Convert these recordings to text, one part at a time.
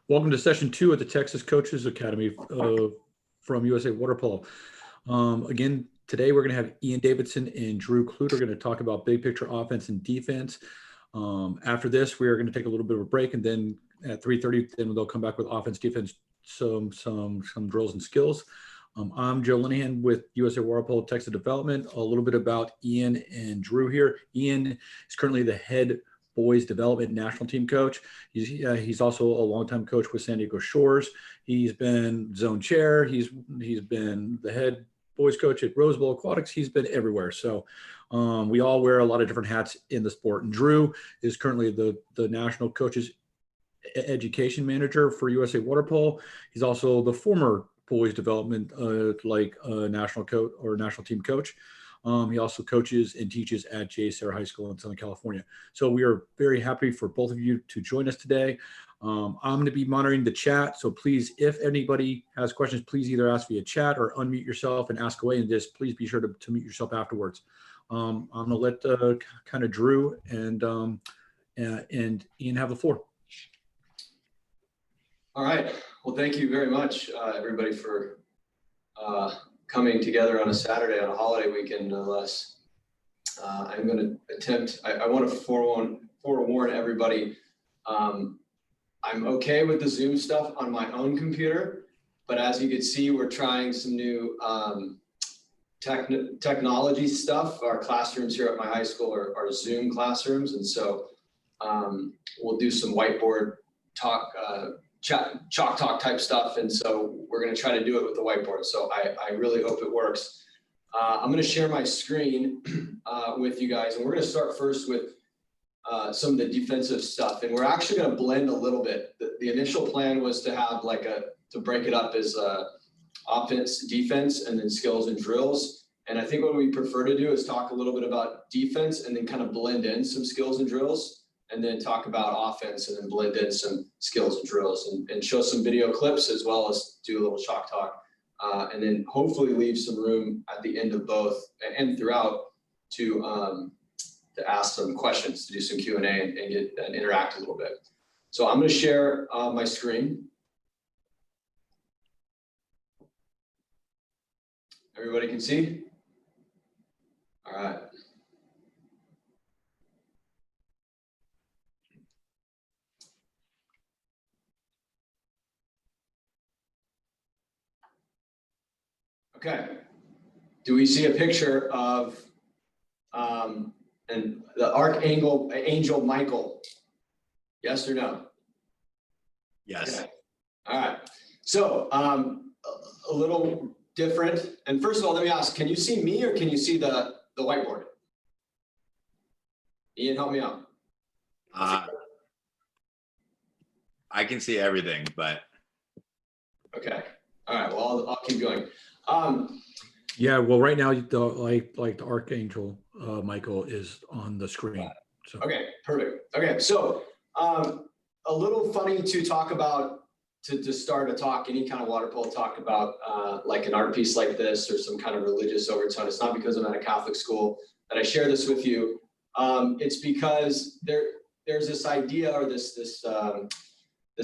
Welcome to session 2 at the Texas Coaches Academy from USA Water Polo. Again, today we're going to have Ian Davidson and Drew Clute are going to talk about big picture offense and defense. After this, we are going to take a little bit of a break, and then at 3:30, then they'll come back with offense, defense, some drills and skills. I'm Joe Linehan with USA Water Polo Texas Development. A little bit about Ian and Drew here. Ian is currently the head boys development national team coach. He's also a longtime coach with San Diego Shores. He's been zone chair. He's been the head boys coach at Rose Bowl Aquatics. He's been everywhere. So we all wear a lot of different hats in the sport. And Drew is currently the national coaches education manager for USA Water Polo. He's also the former boys development national coach or national team coach. He also coaches and teaches at J. Sarah High School in Southern California. So we are very happy for both of you to join us today. I'm going to be monitoring the chat. So please, if anybody has questions, please either ask via chat or unmute yourself and ask away. And just please be sure to mute yourself afterwards. I'm going to let kind of Drew and Ian have the floor. All right. Well, thank you very much, everybody, for coming together on a Saturday, on a holiday weekend, no less. I'm going to attempt, I want to forewarn everybody, I'm okay with the Zoom stuff on my own computer, but as you can see, we're trying some new technology stuff. Our classrooms here at my high school are Zoom classrooms, and so we'll do some whiteboard talk, chalk talk type stuff, and so we're going to try to do it with the whiteboard. So I really hope it works. I'm going to share my screen with you guys, and we're going to start first with some of the defensive stuff, and we're actually going to blend a little bit. The initial plan was to have to break it up as offense, defense, and then skills and drills. And I think what we prefer to do is talk a little bit about defense and then kind of blend in some skills and drills, and then talk about offense and then blend in some skills and drills and show some video clips, as well as do a little chalk talk. And then hopefully leave some room at the end of both and throughout to ask some questions, to do some Q&A and interact a little bit. So I'm going to share my screen. Everybody can see? All right. Okay, do we see a picture of and the Archangel Michael? Yes or no? Yes. Okay. All right. So a little different. And first of all, let me ask: can you see me or can you see the whiteboard? Ian, help me out. I can see everything, but okay. All right. Well, I'll keep going. Yeah, well, right now, the Archangel Michael is on the screen. So. Okay, perfect. Okay, so a little funny to talk about, to start a talk, any kind of water polo talk about like an art piece like this or some kind of religious overtone. It's not because I'm at a Catholic school that I share this with you. It's because there's this idea or this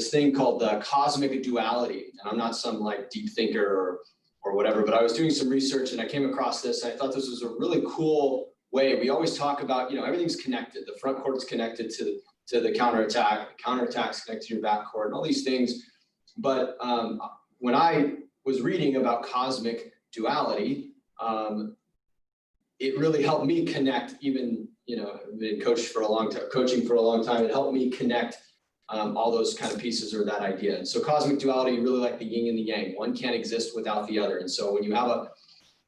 thing called the cosmic duality. And I'm not some like deep thinker or whatever, but I was doing some research and I came across this, and I thought this was a really cool way. We always talk about, everything's connected. The front court is connected to the counterattack. The counterattack is connected to your back court and all these things. But when I was reading about cosmic duality, it really helped me connect. Even, I've been coaching for a long time. It helped me connect all those kind of pieces or that idea. And so cosmic duality, really like the yin and the yang. One can't exist without the other. And so when you have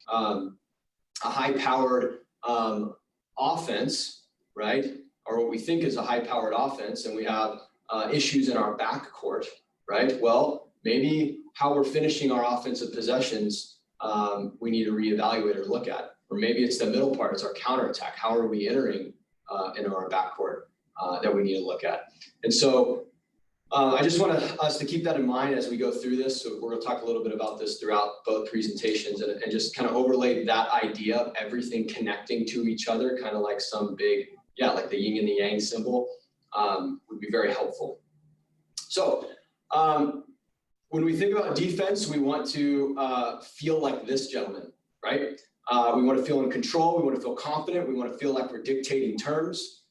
a high-powered offense, right, or what we think is a high-powered offense, and we have issues in our backcourt, right? Well, maybe how we're finishing our offensive possessions, we need to reevaluate or look at. Or maybe it's the middle part, it's our counterattack. How are we entering into our backcourt that we need to look at? And so I just want us to keep that in mind as we go through this. So we're going to talk a little bit about this throughout both presentations and just kind of overlay that idea of everything connecting to each other, kind of like some big, like the yin and the yang symbol would be very helpful. So When we think about defense, we want to feel like this gentleman, right? We want to feel in control. We want to feel confident. We want to feel like we're dictating terms.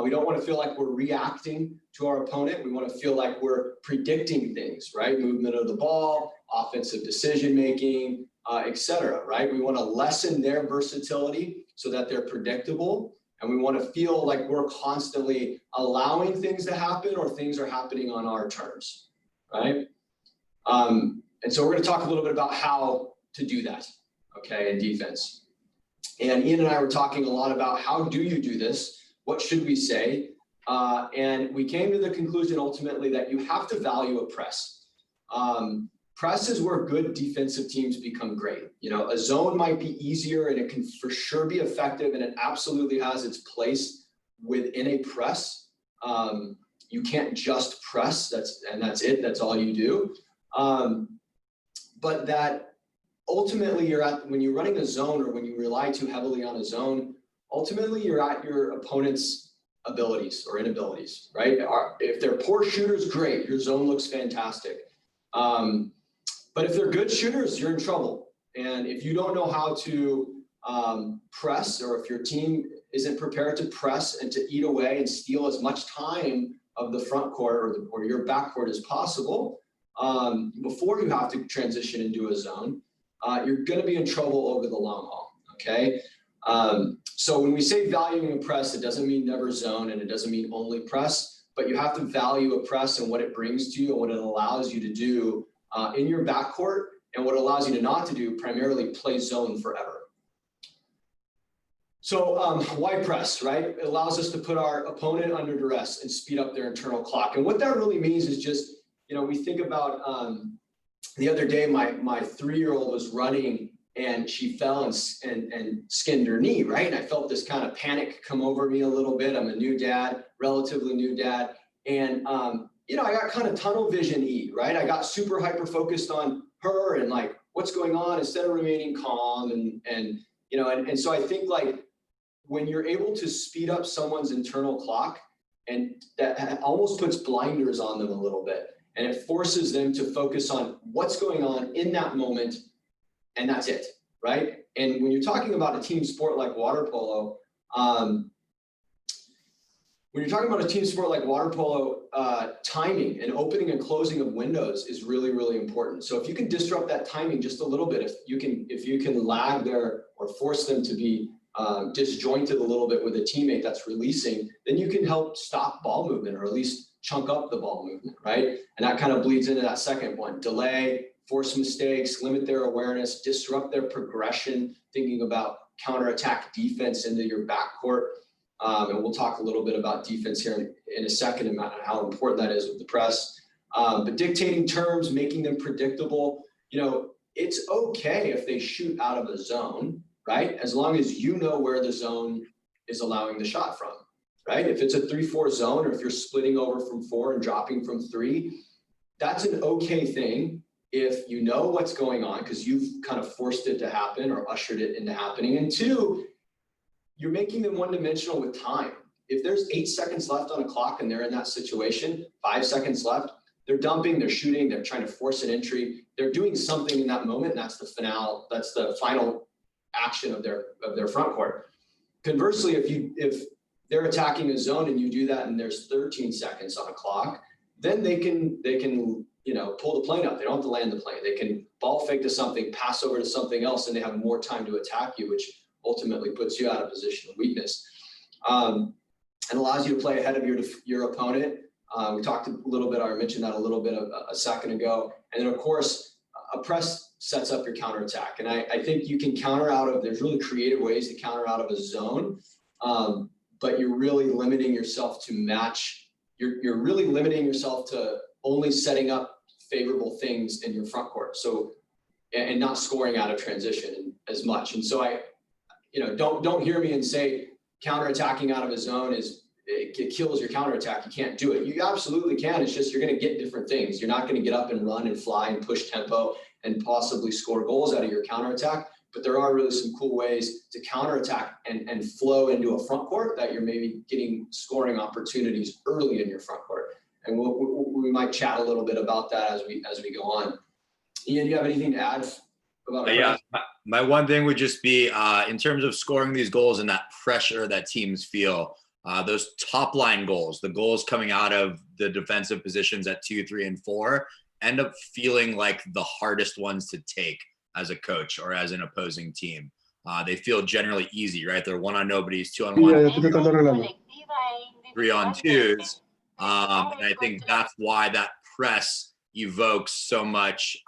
We don't want to feel like we're reacting to our opponent. We want to feel like we're predicting things, right? Movement of the ball, offensive decision-making, et cetera, right? We want to lessen their versatility so that they're predictable. And we want to feel like we're constantly allowing things to happen or things are happening on our terms, right? And so we're going to talk a little bit about how to do that, okay, in defense. And Ian and I were talking a lot about how do you do this? What should we say? And we came to the conclusion ultimately that you have to value a press. Press is where good defensive teams become great. You know, a zone might be easier and it can for sure be effective, and it absolutely has its place within a press. You can't just press, that's it, that's all you do. But that ultimately when you're running a zone, or when you rely too heavily on a zone, ultimately you're at your opponent's abilities or inabilities, right? If they're poor shooters, great, your zone looks fantastic. But if they're good shooters, you're in trouble. And if you don't know how to press, or if your team isn't prepared to press and to eat away and steal as much time of the front court or your back court as possible, before you have to transition into a zone, you're going to be in trouble over the long haul, okay? So when we say valuing a press, it doesn't mean never zone, and it doesn't mean only press, but you have to value a press and what it brings to you and what it allows you to do in your backcourt, and what allows you to not to do, primarily play zone forever. So why press, right? It allows us to put our opponent under duress and speed up their internal clock. And what that really means is just, you know, we think about the other day, my 3-year-old was running and she fell and skinned her knee, right? And I felt this kind of panic come over me a little bit. I'm a new dad, relatively new dad. And, you know, I got kind of tunnel vision-y, right? I got super hyper-focused on her and like what's going on instead of remaining calm. And you know, and so I think like when you're able to speed up someone's internal clock, and that almost puts blinders on them a little bit, and it forces them to focus on what's going on in that moment, and that's it, right? And when you're talking about a team sport like water polo, timing and opening and closing of windows is really, really important. So if you can disrupt that timing just a little bit, if you can lag there or force them to be disjointed a little bit with a teammate that's releasing, then you can help stop ball movement, or at least chunk up the ball movement, right? And that kind of bleeds into that second one: delay, force mistakes, limit their awareness, disrupt their progression, thinking about counterattack defense into your backcourt. And we'll talk a little bit about defense here in a second, and how important that is with the press. But dictating terms, making them predictable. You know, it's okay if they shoot out of a zone, right? As long as you know where the zone is allowing the shot from, right? If it's a 3-4 zone, or if you're splitting over from 4 and dropping from 3, that's an okay thing if you know what's going on, because you've kind of forced it to happen or ushered it into happening. And 2, you're making them one-dimensional with time. If there's 8 seconds left on a clock and they're in that situation, 5 seconds left, they're dumping, they're shooting, they're trying to force an entry, they're doing something in that moment, and that's the final action of their front court. Conversely, if they're attacking a zone and you do that and there's 13 seconds on a clock, then they can you know, pull the plane up. They don't have to land the plane. They can ball fake to something, pass over to something else, and they have more time to attack you, which ultimately puts you out of position of weakness, and allows you to play ahead of your opponent. We talked a little bit, I mentioned that a little bit a second ago. And then of course, a press sets up your counterattack. And I think you can counter out of, there's really creative ways to counter out of a zone, but you're really limiting yourself to match, you're really limiting yourself to only setting up favorable things in your front court. So, and not scoring out of transition as much. And so don't hear me and say counterattacking out of a zone it kills your counterattack. You can't do it. You absolutely can. It's just you're going to get different things. You're not going to get up and run and fly and push tempo and possibly score goals out of your counterattack. But there are really some cool ways to counterattack and flow into a front court that you're maybe getting scoring opportunities early in your front court. And we might chat a little bit about that as we go on. Ian, do you have anything to add about Yeah, my one thing would just be in terms of scoring these goals and that pressure that teams feel, those top line goals, the goals coming out of the defensive positions at 2, 3, and 4 end up feeling like the hardest ones to take as a coach or as an opposing team. They feel generally easy, right? They're 1 on nobodies, 2 on 1, 3 on 2s. And I think that's why that press evokes so much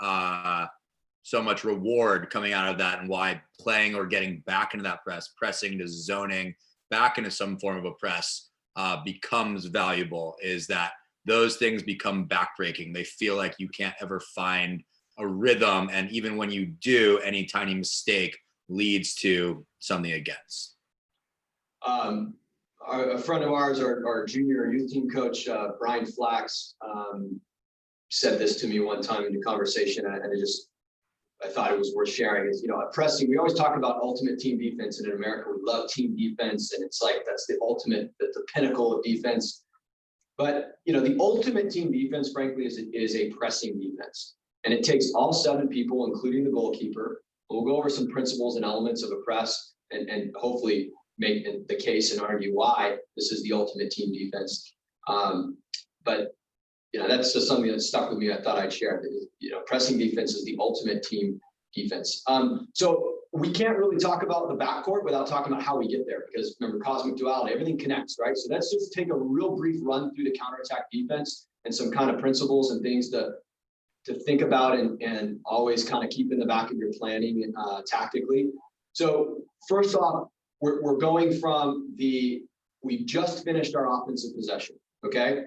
reward coming out of that, and why playing or getting back into that press, pressing to zoning back into some form of a press becomes valuable, is that those things become backbreaking. They feel like you can't ever find a rhythm. And even when you do, any tiny mistake leads to something against. A friend of ours, our junior youth team coach, Brian Flax, said this to me one time in a conversation, and I thought it was worth sharing. Is, at pressing, we always talk about ultimate team defense, and in America we love team defense, and it's like that's the ultimate, the pinnacle of defense. But the ultimate team defense, frankly, is a pressing defense, and it takes all 7 people, including the goalkeeper. We'll go over some principles and elements of a press, and hopefully make the case and argue why this is the ultimate team defense. But that's just something that stuck with me. I thought I'd share. Pressing defense is the ultimate team defense. So we can't really talk about the backcourt without talking about how we get there, because remember, cosmic duality, everything connects, right? So let's just take a real brief run through the counterattack defense and some kind of principles and things to think about and always kind of keep in the back of your planning tactically. So first off, we're going from we've just finished our offensive possession, okay?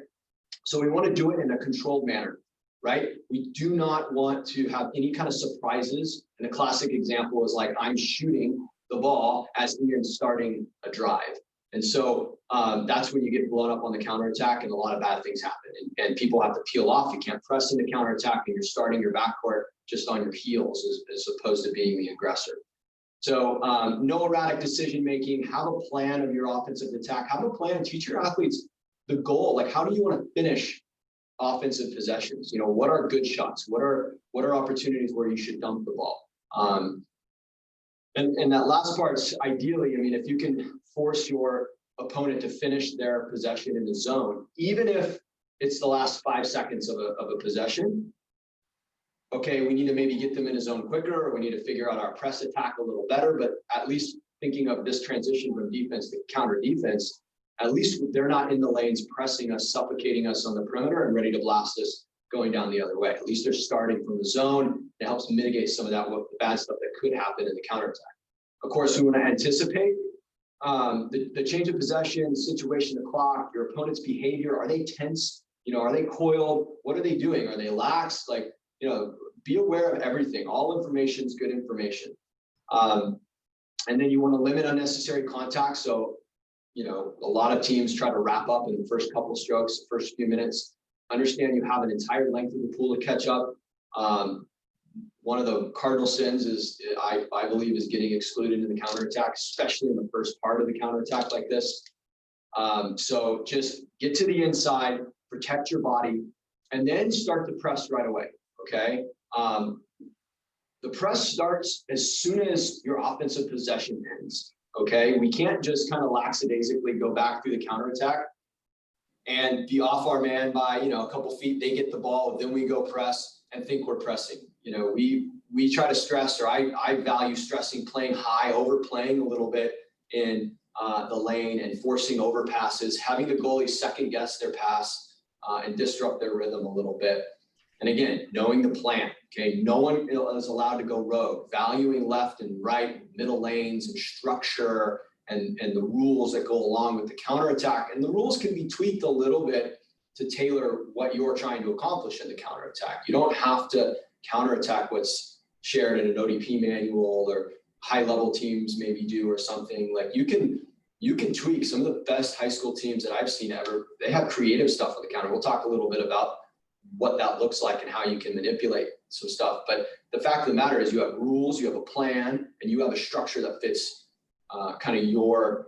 So we want to do it in a controlled manner, right? We do not want to have any kind of surprises. And a classic example is like, I'm shooting the ball as Ian's starting a drive. And so that's when you get blown up on the counterattack and a lot of bad things happen. And people have to peel off. You can't press into counterattack, and you're starting your backcourt just on your heels as opposed to being the aggressor. So no erratic decision-making, have a plan of your offensive attack, have a plan, teach your athletes the goal. Like, how do you want to finish offensive possessions? What are good shots? What are opportunities where you should dump the ball? And that last part's ideally, if you can force your opponent to finish their possession in the zone, even if it's the last 5 seconds of a possession, okay, we need to maybe get them in a zone quicker, or we need to figure out our press attack a little better. But at least thinking of this transition from defense to counter defense, at least they're not in the lanes pressing us, suffocating us on the perimeter and ready to blast us going down the other way. At least they're starting from the zone. It helps mitigate some of that bad stuff that could happen in the counterattack. Of course, we want to anticipate the change of possession, the situation, the clock, your opponent's behavior. Are they tense? Are they coiled? What are they doing? Are they lax? Like, be aware of everything. All information is good information. And then you want to limit unnecessary contact. So, a lot of teams try to wrap up in the first couple of strokes, the first few minutes. Understand you have an entire length of the pool to catch up. One of the cardinal sins is, I believe, is getting excluded in the counterattack, especially in the first part of the counterattack like this. So just get to the inside, protect your body, and then start the press right away, okay? The press starts as soon as your offensive possession ends, okay? We can't just kind of lackadaisically go back through the counterattack and be off our man by, a couple feet. They get the ball, then we go press and think we're pressing. We try to stress, or I value stressing, playing high, overplaying a little bit in the lane and forcing over passes, having the goalie second guess their pass and disrupt their rhythm a little bit. And again, knowing the plan, okay? No one is allowed to go rogue, valuing left and right, middle lanes and structure and the rules that go along with the counterattack. And the rules can be tweaked a little bit to tailor what you're trying to accomplish in the counterattack. You don't have to counterattack what's shared in an ODP manual or high-level teams maybe do or something. Like, you can tweak. Some of the best high school teams that I've seen ever, they have creative stuff with the counter. We'll talk a little bit about what that looks like and how you can manipulate some stuff. But the fact of the matter is, you have rules, you have a plan, and you have a structure that fits kind of your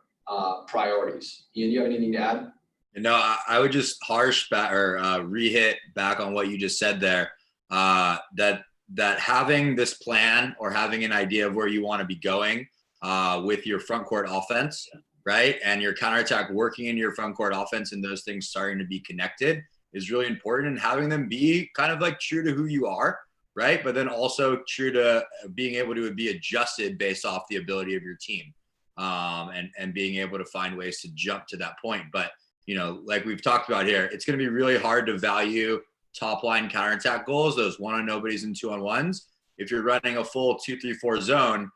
priorities. Ian, do you have anything to add? You know, I would just harsh back or re-hit back on what you just said there. That having this plan or having an idea of where you want to be going with your front court offense, right, and your counterattack working in your front court offense, and those things starting to be connected is really important. And having them be kind of like true to who you are, right, but then also true to being able to be adjusted based off the ability of your team, and being able to find ways to jump to that point. But you know, like we've talked about here, it's going to be really hard to value top line counterattack goals, those 1-on-nobodies and 2-on-1s. If you're running a full 2-3-4 zone,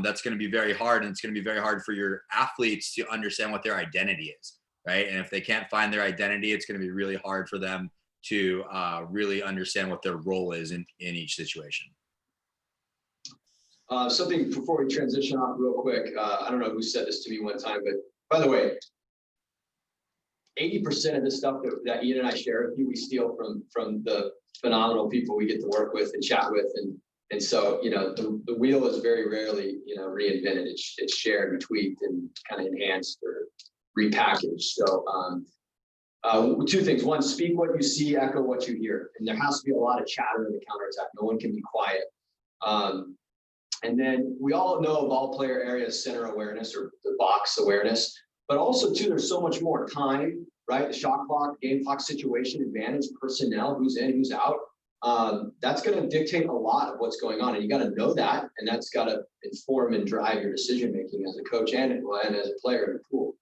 that's going to be very hard, and it's going to be very hard for your athletes to understand what their identity is, right? And if they can't find their identity, it's going to be really hard for them to really understand what their role is in each situation. Something before we transition off real quick. I don't know who said this to me one time, but by the way, 80% of the stuff that Ian and I share with you, we steal from the phenomenal people we get to work with and chat with. And so, you know, the wheel is very rarely, you know, reinvented. It's shared and tweaked and kind of enhanced or repackaged. So two things. One, speak what you see, echo what you hear. And there has to be a lot of chatter in the counterattack. No one can be quiet. And then we all know of all player areas, center awareness or the box awareness. But also, too, there's so much more time, right? The shot clock, game clock situation, advantage, personnel, who's in, who's out. That's going to dictate a lot of what's going on. And you got to know that. And that's got to inform and drive your decision making as a coach and as a player in the pool.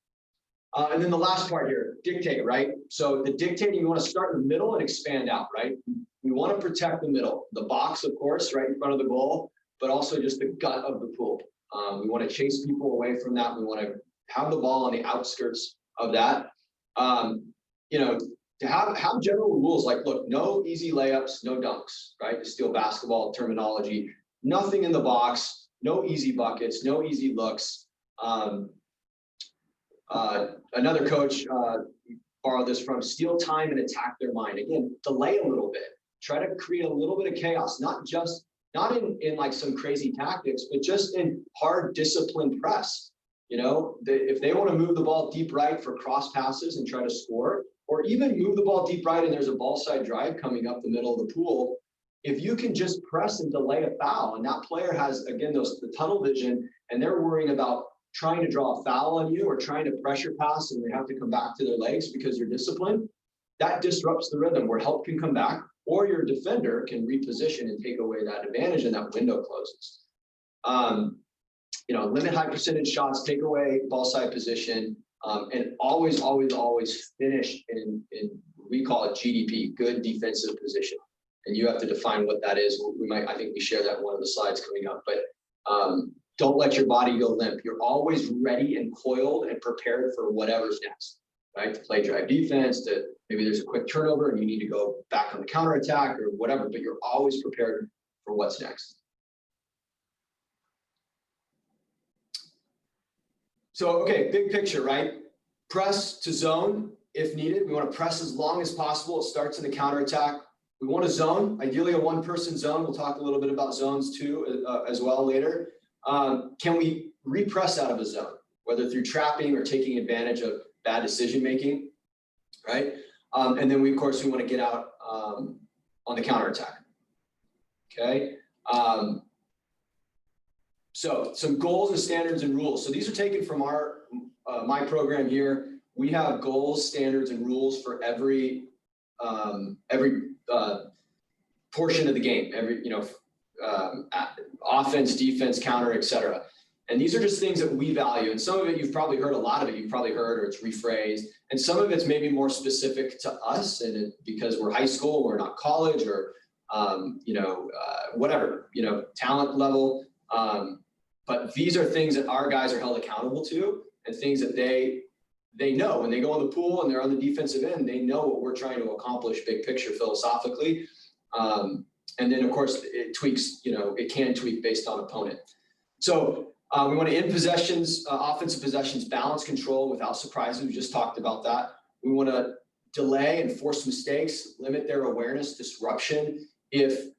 And then the last part here, dictate, right? So the dictating, you want to start in the middle and expand out, right? We want to protect the middle, the box, of course, right in front of the goal, but also just the gut of the pool. We want to chase people away from that. We want to have the ball on the outskirts of that. You know, to have general rules like, look, no easy layups, no dunks, right? To steal basketball terminology, nothing in the box, no easy buckets, no easy looks. Another coach borrowed this from, steal time and attack their mind. Again, delay a little bit, try to create a little bit of chaos, not in like some crazy tactics, but just in hard disciplined press. You know, if they want to move the ball deep right for cross passes and try to score, or even move the ball deep right and there's a ball side drive coming up the middle of the pool, if you can just press and delay a foul, and that player has, again, the tunnel vision, and they're worrying about trying to draw a foul on you or trying to pressure pass and they have to come back to their legs because you're disciplined, that disrupts the rhythm where help can come back, or your defender can reposition and take away that advantage and that window closes. You know, limit high percentage shots, take away ball side position, and always finish in we call it GDP, good defensive position. And you have to define what that is. I think we share that in one of the slides coming up, but don't let your body go limp. You're always ready and coiled and prepared for whatever's next, right? To play drive defense, to maybe there's a quick turnover and you need to go back on the counterattack or whatever, but you're always prepared for what's next. So, okay, big picture, right? Press to zone if needed. We want to press as long as possible. It starts in the counterattack. We want a zone, ideally a one-person zone. We'll talk a little bit about zones too as well later. Can we repress out of a zone, whether through trapping or taking advantage of bad decision-making, right? And then of course, we want to get out on the counterattack, okay? So some goals and standards and rules. So these are taken from my program here. We have goals, standards, and rules for every portion of the game, offense, defense, counter, etc. And these are just things that we value. And some of it you've probably heard, a lot of it you've probably heard, or it's rephrased. And some of it's maybe more specific to us, and because we're high school, we're not college, or whatever, talent level. But these are things that our guys are held accountable to, and things that they know when they go in the pool and they're on the defensive end, they know what we're trying to accomplish big picture philosophically. And then of course it tweaks, it can tweak based on opponent. So we want to end possessions, offensive possessions, balance control without surprises. We just talked about that. We want to delay and force mistakes, limit their awareness, disruption. If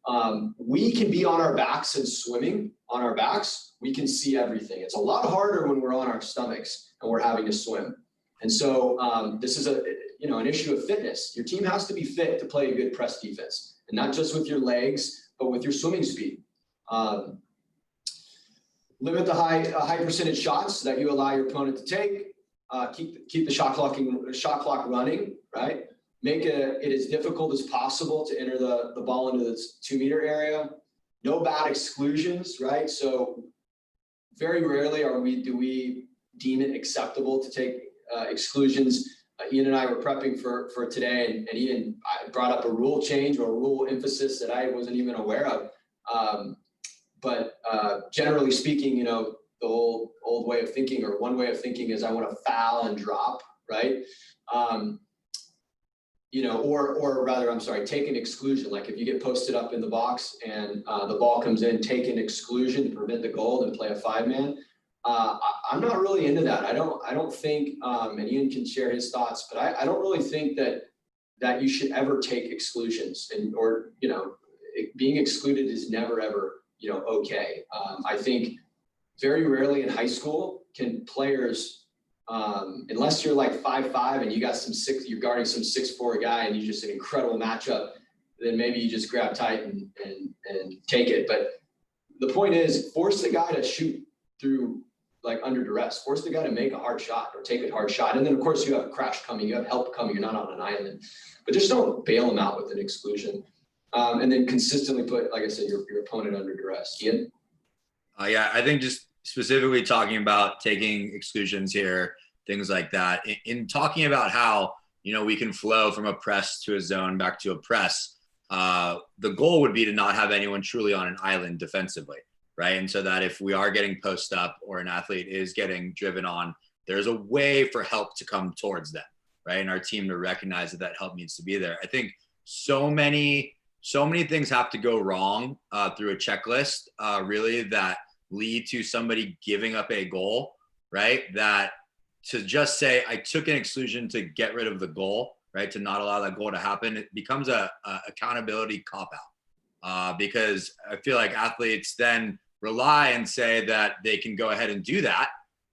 we can be on our backs and swimming on our backs, we can see everything. It's a lot harder when we're on our stomachs and we're having to swim. And so this is an issue of fitness. Your team has to be fit to play a good press defense, and not just with your legs, but with your swimming speed. Limit the high percentage shots that you allow your opponent to take. Keep the shot clock running, right? Make it as difficult as possible to enter the ball into the 2-meter area. No bad exclusions, right? So very rarely do we deem it acceptable to take exclusions. Ian and I were prepping for today, and Ian brought up a rule change or a rule emphasis that I wasn't even aware of. But generally speaking, the old way of thinking, or one way of thinking, is I want to foul and drop, right? Or rather, I'm sorry, take an exclusion. Like if you get posted up in the box and the ball comes in, take an exclusion to prevent the goal and play a 5-man. I'm not really into that. I don't think, and Ian can share his thoughts, but I don't really think that you should ever take exclusions, being excluded is never ever okay. I think very rarely in high school can players, unless you're like 5'5" and you're guarding some 6'4" guy and you just an incredible matchup, then maybe you just grab tight and take it. But the point is, force the guy to shoot through, like, under duress. Force the guy to make a hard shot or take a hard shot. And then of course you have a crash coming, you have help coming, you're not on an island, but just don't bail him out with an exclusion. And then consistently put, like I said, your opponent under duress. Ian? Yeah, I think just specifically talking about taking exclusions here, things like that, in talking about how, we can flow from a press to a zone back to a press, the goal would be to not have anyone truly on an island defensively, right? And so that if we are getting post up or an athlete is getting driven on, there's a way for help to come towards them, right? And our team to recognize that help needs to be there. I think so many things have to go wrong through a checklist, really, that lead to somebody giving up a goal, right? That to just say, I took an exclusion to get rid of the goal, right? To not allow that goal to happen, it becomes a accountability cop-out, because I feel like athletes then rely and say that they can go ahead and do that,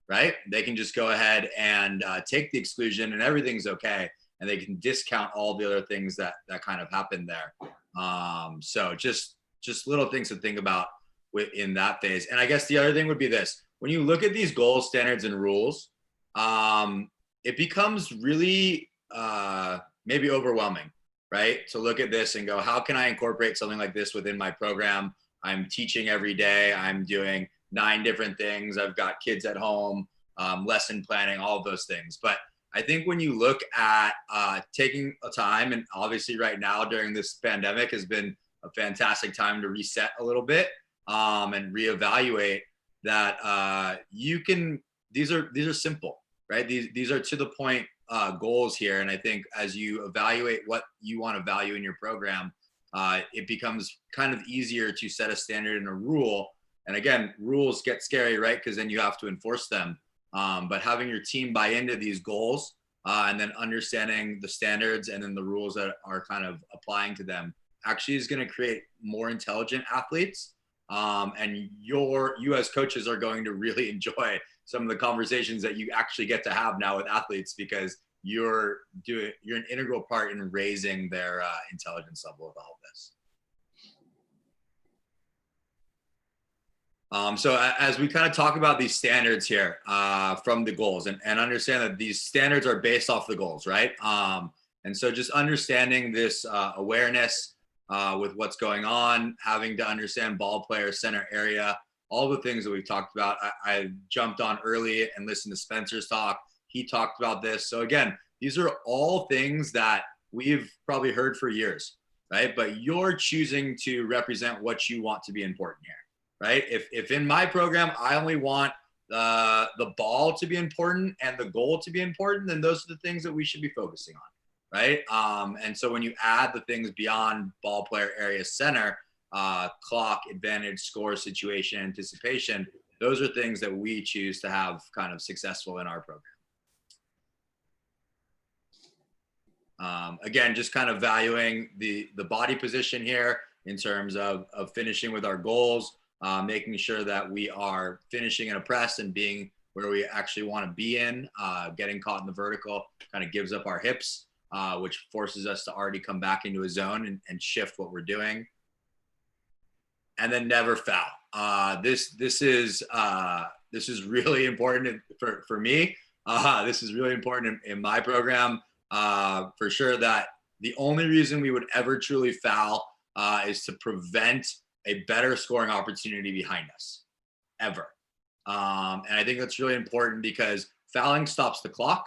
right? They can just go ahead and take the exclusion and everything's okay. And they can discount all the other things that kind of happened there. So just little things to think about in that phase. And I guess the other thing would be this: when you look at these goals, standards, and rules, it becomes really maybe overwhelming, right? To look at this and go, how can I incorporate something like this within my program? I'm teaching every day. I'm doing 9 different things. I've got kids at home, lesson planning, all of those things. But I think when you look at taking a time, and obviously right now during this pandemic has been a fantastic time to reset a little bit and reevaluate that these are simple, right? These are to the point goals here. And I think as you evaluate what you want to value in your program, it becomes kind of easier to set a standard and a rule. And again, rules get scary, right? Because then you have to enforce them. But having your team buy into these goals and then understanding the standards and then the rules that are kind of applying to them actually is going to create more intelligent athletes. And you as coaches are going to really enjoy some of the conversations that you actually get to have now with athletes, because you're an integral part in raising their intelligence level with all of this. So as we kind of talk about these standards here from the goals and understand that these standards are based off the goals, right? And so just understanding this awareness with what's going on, having to understand ball player, center area, all the things that we've talked about. I jumped on early and listened to Spencer's talk. He talked about this. So again, these are all things that we've probably heard for years, right? But you're choosing to represent what you want to be important here. Right? If in my program, I only want the ball to be important and the goal to be important, then those are the things that we should be focusing on, right? And so when you add the things beyond ball player, area, center, clock, advantage, score, situation, anticipation, those are things that we choose to have kind of successful in our program. Again, just kind of valuing the body position here in terms of finishing with our goals. Making sure that we are finishing in a press and being where we actually want to be in. Getting caught in the vertical kind of gives up our hips, which forces us to already come back into a zone and shift what we're doing. And then never foul. This is really important for me. This is really important in my program, for sure, that the only reason we would ever truly foul is to prevent a better scoring opportunity behind us, ever. And I think that's really important because fouling stops the clock.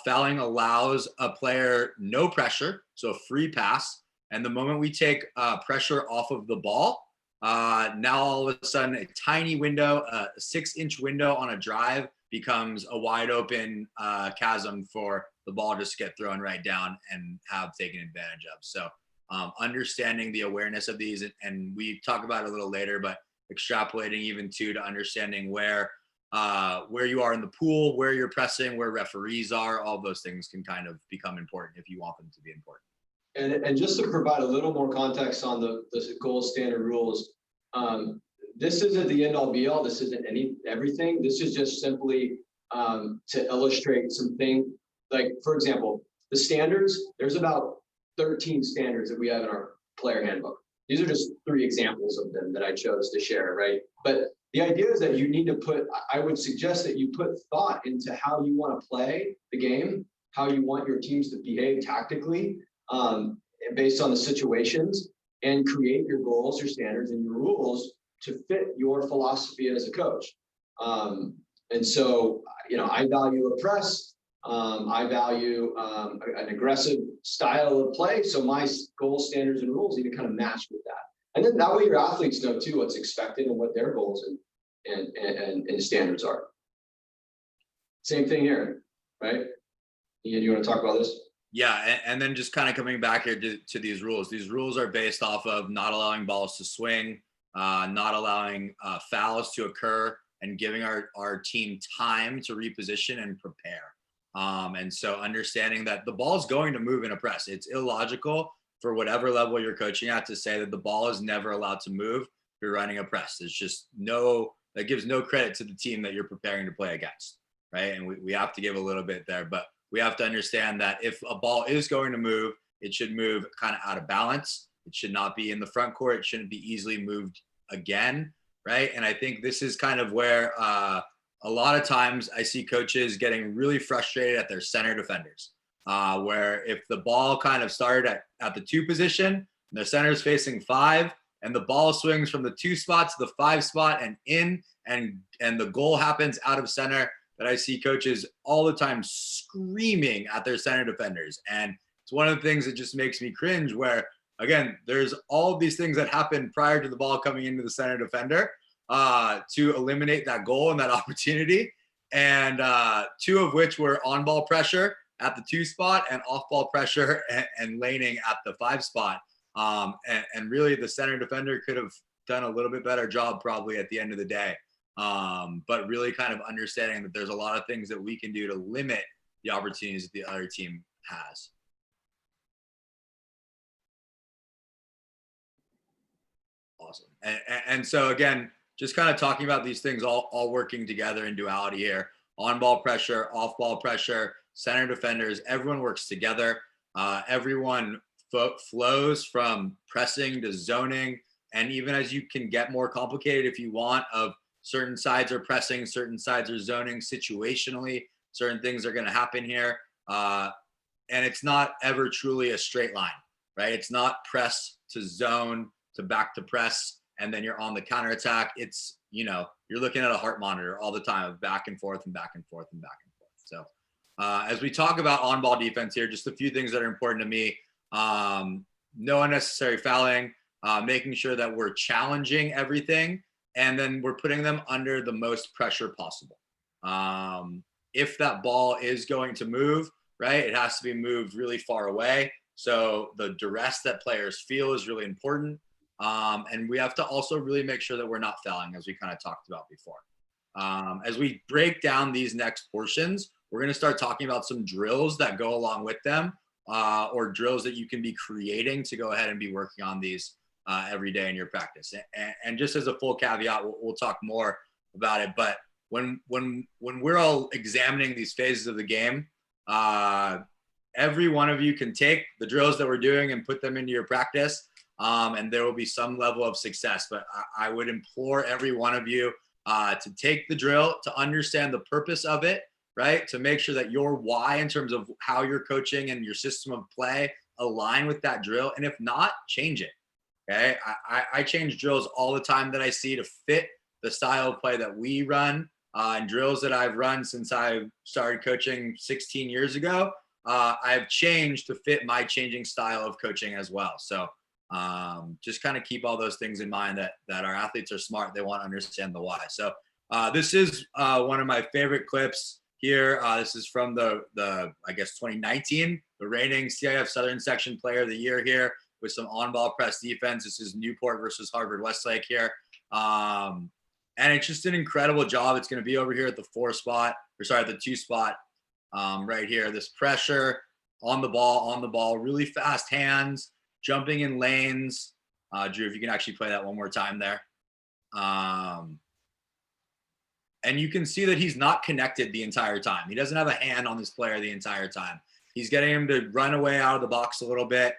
Fouling allows a player no pressure, so a free pass. And the moment we take pressure off of the ball, now all of a sudden a tiny window, a 6-inch window on a drive becomes a wide open chasm for the ball just to get thrown right down and have taken advantage of. So understanding the awareness of these, and we talk about it a little later, but extrapolating even to understanding where you are in the pool, where you're pressing, where referees are, all those things can kind of become important if you want them to be important. And just to provide a little more context on the gold standard rules, this isn't the end all be all. This isn't everything. This is just simply to illustrate something. Like, for example, the standards, there's about 13 standards that we have in our player handbook. These are just 3 examples of them that I chose to share, right? But the idea is that you need to I would suggest that you put thought into how you want to play the game, how you want your teams to behave tactically, based on the situations, and create your goals, your standards, and your rules to fit your philosophy as a coach. And so, I value a press. I value an aggressive style of play. So my goals, standards, and rules need to kind of match with that. And then that way your athletes know too what's expected and what their goals and standards are. Same thing here, right? Ian, you want to talk about this? Yeah, and then just kind of coming back here to these rules. These rules are based off of not allowing balls to swing, not allowing fouls to occur, and giving our team time to reposition and prepare. And so understanding that the ball is going to move in a press. It's illogical for whatever level you're coaching at to say that the ball is never allowed to move if you're running a press. There's just that gives no credit to the team that you're preparing to play against, right? And we have to give a little bit there, but we have to understand that if a ball is going to move, it should move kind of out of balance. It should not be in the front court. It shouldn't be easily moved again, right? And I think this is kind of where a lot of times I see coaches getting really frustrated at their center defenders, where if the ball kind of started at the 2 position, and the center's facing 5, and the ball swings from the 2 spot to the 5 spot and in, and the goal happens out of center, that I see coaches all the time screaming at their center defenders. And it's one of the things that just makes me cringe, where, again, there's all of these things that happen prior to the ball coming into the center defender to eliminate that goal and that opportunity. And 2 of which were on-ball pressure at the 2 spot and off-ball pressure and laning at the 5 spot. And really the center defender could have done a little bit better job probably at the end of the day. But really kind of understanding that there's a lot of things that we can do to limit the opportunities that the other team has. Awesome. And so again, just kind of talking about these things all working together in duality here. On-ball pressure, off-ball pressure, center defenders, everyone works together. Everyone flows from pressing to zoning. And even as you can get more complicated if you want, of certain sides are pressing, certain sides are zoning situationally, certain things are going to happen here. And it's not ever truly a straight line, right? It's not press to zone to back to press, and then you're on the counterattack. It's, you're looking at a heart monitor all the time of back and forth and back and forth and back and forth. So as we talk about on-ball defense here, just a few things that are important to me. No unnecessary fouling, making sure that we're challenging everything, and then we're putting them under the most pressure possible. If that ball is going to move, right, it has to be moved really far away. So the duress that players feel is really important. And we have to also really make sure that we're not fouling, as we kind of talked about before. As we break down these next portions, we're going to start talking about some drills that go along with them, or drills that you can be creating to go ahead and be working on these every day in your practice. And just as a full caveat, we'll talk more about it. But when we're all examining these phases of the game, every one of you can take the drills that we're doing and put them into your practice, and there will be some level of success. But I would implore every one of you to take the drill, to understand the purpose of it, right? To make sure that your why in terms of how you're coaching and your system of play align with that drill. And if not, change it. Okay. I change drills all the time that I see to fit the style of play that we run, and drills that I've run since I started coaching 16 years ago. I've changed to fit my changing style of coaching as well. So just kind of keep all those things in mind, that our athletes are smart. They want to understand the why. So this is one of my favorite clips here. This is from the I guess 2019, the reigning CIF Southern Section Player of the Year here, with some on-ball press defense. This is Newport versus Harvard Westlake here. And it's just an incredible job. It's going to be over here at the the 2 spot right here. This pressure on the ball, really fast hands, jumping in lanes. Drew, if you can actually play that one more time there. And you can see that he's not connected the entire time. He doesn't have a hand on this player the entire time. He's getting him to run away out of the box a little bit.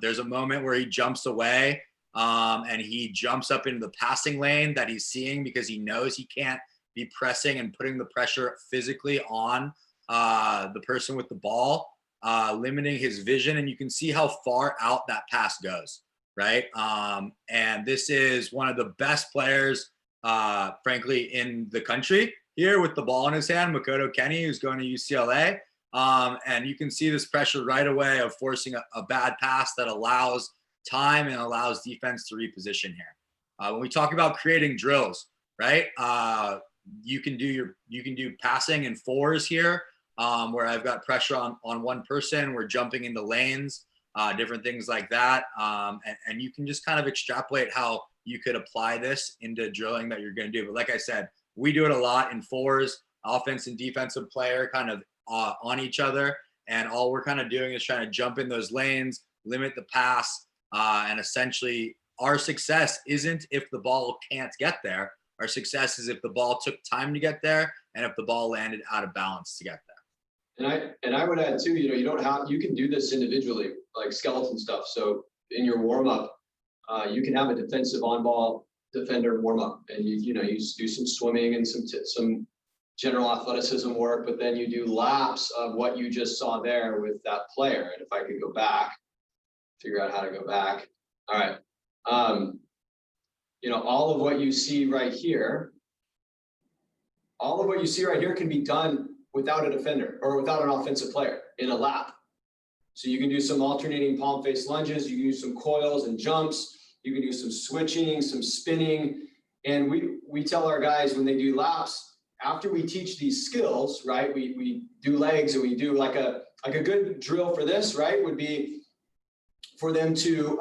There's a moment where he jumps away, and he jumps up into the passing lane that he's seeing, because he knows he can't be pressing and putting the pressure physically on the person with the ball, limiting his vision. And you can see how far out that pass goes, right? And this is one of the best players, frankly, in the country here with the ball in his hand, Makoto Kenny, who's going to UCLA. And you can see this pressure right away of forcing a bad pass that allows time and allows defense to reposition here. When we talk about creating drills, right? You can do passing in 4s here, where I've got pressure on one person. We're jumping into lanes, different things like that. And you can just kind of extrapolate how you could apply this into drilling that you're going to do. But like I said, we do it a lot in 4s, offense and defensive player kind of on each other. And all we're kind of doing is trying to jump in those lanes, limit the pass. And essentially our success isn't if the ball can't get there. Our success is if the ball took time to get there, and if the ball landed out of balance to get there. And I would add too, you can do this individually, like skeleton stuff. So in your warm up, you can have a defensive on-ball defender warm up, and you do some swimming and some general athleticism work, but then you do laps of what you just saw there with that player. And if I could go back, figure out how to go back. All right. All of what you see right here, can be done without a defender or without an offensive player in a lap. So you can do some alternating palm face lunges. You can do some coils and jumps. You can do some switching, some spinning. And we tell our guys when they do laps, after we teach these skills, right, we do legs, and we do like a good drill for this, right, would be for them to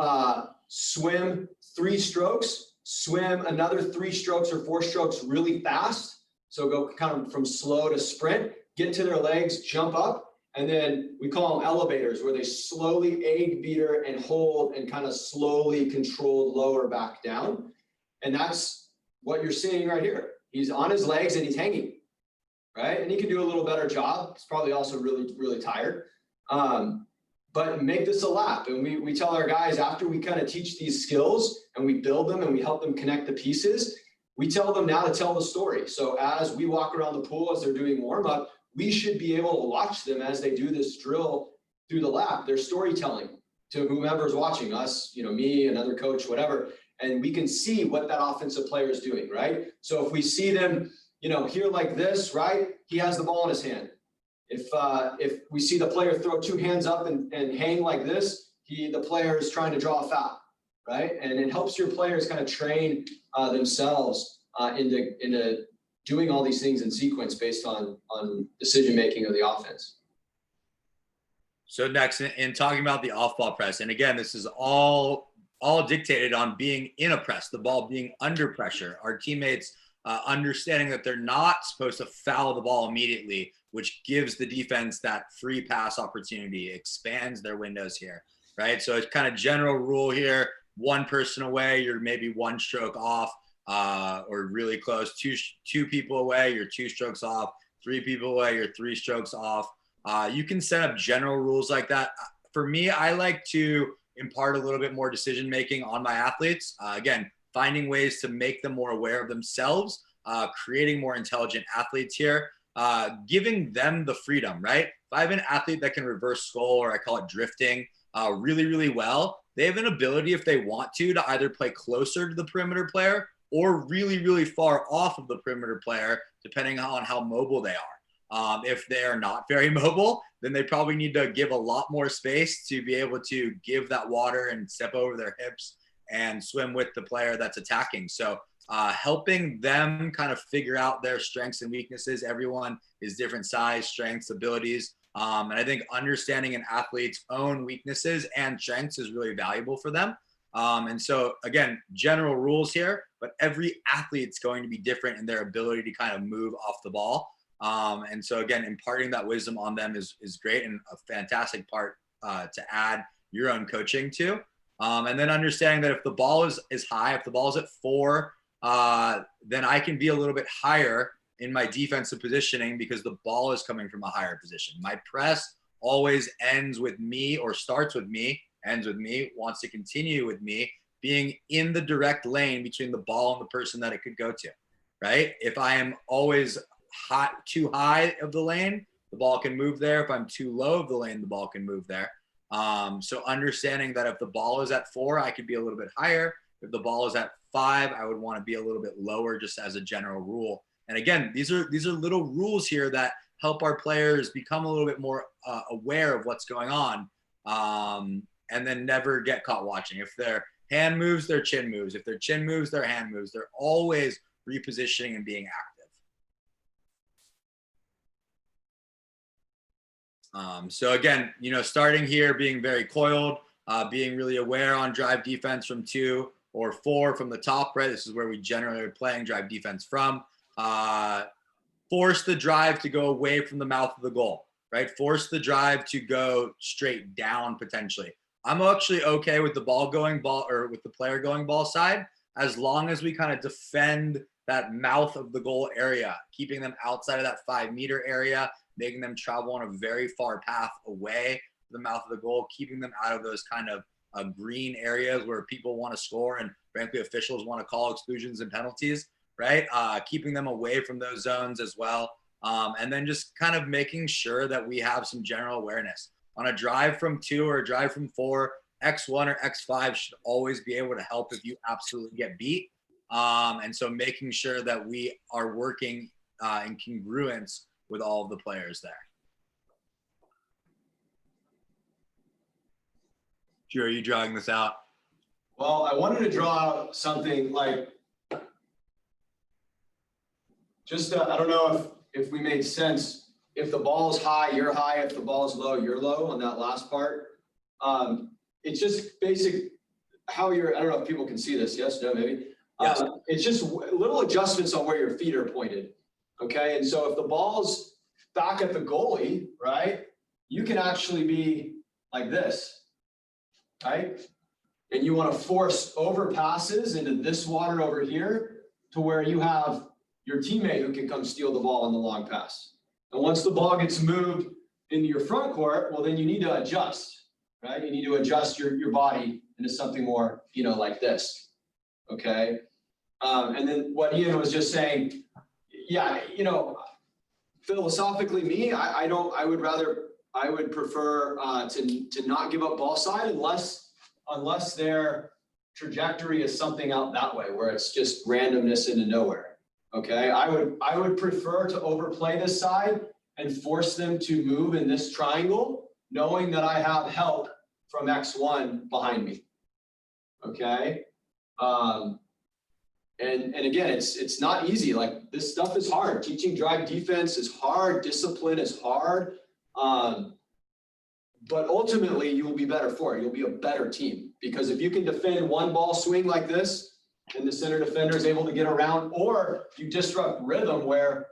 swim 3 strokes, swim another 3 strokes or 4 strokes really fast. So go kind of from slow to sprint, get to their legs, jump up. And then we call them elevators, where they slowly egg beater and hold and kind of slowly controlled lower back down. And that's what you're seeing right here. He's on his legs and he's hanging, right? And he can do a little better job. He's probably also really, really tired. But make this a lap. And we tell our guys, after we kind of teach these skills and we build them and we help them connect the pieces, we tell them now to tell the story. So as we walk around the pool, as they're doing warm up, we should be able to watch them as they do this drill through the lap. They're storytelling to whomever's watching us, me, another coach, whatever. And we can see what that offensive player is doing, right? So if we see them, here like this, right? He has the ball in his hand. If we see the player throw 2 hands up and hang like this, the player is trying to draw a foul, right? And it helps your players kind of train themselves into doing all these things in sequence based on decision-making of the offense. So next, in talking about the off-ball press, and again, this is all dictated on being in a press, the ball being under pressure, our teammates understanding that they're not supposed to foul the ball immediately, which gives the defense that free pass opportunity, expands their windows here, right? So it's kind of general rule here, 1 person away, you're maybe 1 stroke off. or really close. Two people away, you're 2 strokes off. 3 people away, you're 3 strokes off. You can set up general rules like that. For me, I like to impart a little bit more decision making on my athletes. Again, finding ways to make them more aware of themselves, creating more intelligent athletes here, giving them the freedom, right? If I have an athlete that can reverse skull, or I call it drifting, really, really well, they have an ability, if they want to either play closer to the perimeter player or really, really far off of the perimeter player, depending on how mobile they are. If they are not very mobile, then they probably need to give a lot more space to be able to give that water and step over their hips and swim with the player that's attacking. So helping them kind of figure out their strengths and weaknesses. Everyone is different size, strengths, abilities. And I think understanding an athlete's own weaknesses and strengths is really valuable for them. And so, again, general rules here, but every athlete's going to be different in their ability to kind of move off the ball. And so, again, imparting that wisdom on them is great and a fantastic part to add your own coaching to. And then understanding that if the ball is high, if the ball is at 4, then I can be a little bit higher in my defensive positioning because the ball is coming from a higher position. My press always ends with me, or starts with me, ends with me, wants to continue with me being in the direct lane between the ball and the person that it could go to, right? If I am always too high of the lane, the ball can move there. If I'm too low of the lane, the ball can move there. So understanding that if the ball is at 4, I could be a little bit higher. If the ball is at 5, I would want to be a little bit lower, just as a general rule. And again, these are little rules here that help our players become a little bit more aware of what's going on, and then never get caught watching. If their hand moves, their chin moves. If their chin moves, their hand moves. They're always repositioning and being active. So again, starting here, being very coiled, being really aware on drive defense from 2 or 4 from the top, right? This is where we generally are playing drive defense from. Force the drive to go away from the mouth of the goal, right? Force the drive to go straight down potentially. I'm actually okay with the with the player going ball side, as long as we kind of defend that mouth of the goal area, keeping them outside of that 5-meter area, making them travel on a very far path away from the mouth of the goal, keeping them out of those kind of green areas where people want to score and frankly officials want to call exclusions and penalties, right? Keeping them away from those zones as well. And then just kind of making sure that we have some general awareness. On a drive from 2 or a drive from 4, X1 or X5 should always be able to help if you absolutely get beat. And so making sure that we are working in congruence with all of the players there. Drew, are you drawing this out? Well, I wanted to draw out something like, just, I don't know if we made sense. If the ball is high, you're high. If the ball is low, you're low on that last part. It's just basic how I don't know if people can see this. Yes, no, maybe. Yes. It's just little adjustments on where your feet are pointed. Okay. And so if the ball's back at the goalie, right, you can actually be like this, right? And you want to force over passes into this water over here to where you have your teammate who can come steal the ball on the long pass. And once the ball gets moved into your front court, well, then you need to adjust, right? You need to adjust your body into something more, like this. Okay. And then what Ian was just saying, yeah, philosophically, I would prefer to not give up ball side unless their trajectory is something out that way where it's just randomness into nowhere. Okay, I would prefer to overplay this side and force them to move in this triangle, knowing that I have help from X1 behind me. Okay. And again, it's not easy. Like, this stuff is hard. Teaching drive defense is hard. Discipline is hard. But ultimately you'll be better for it. You'll be a better team, because if you can defend one ball swing like this and the center defender is able to get around, or you disrupt rhythm where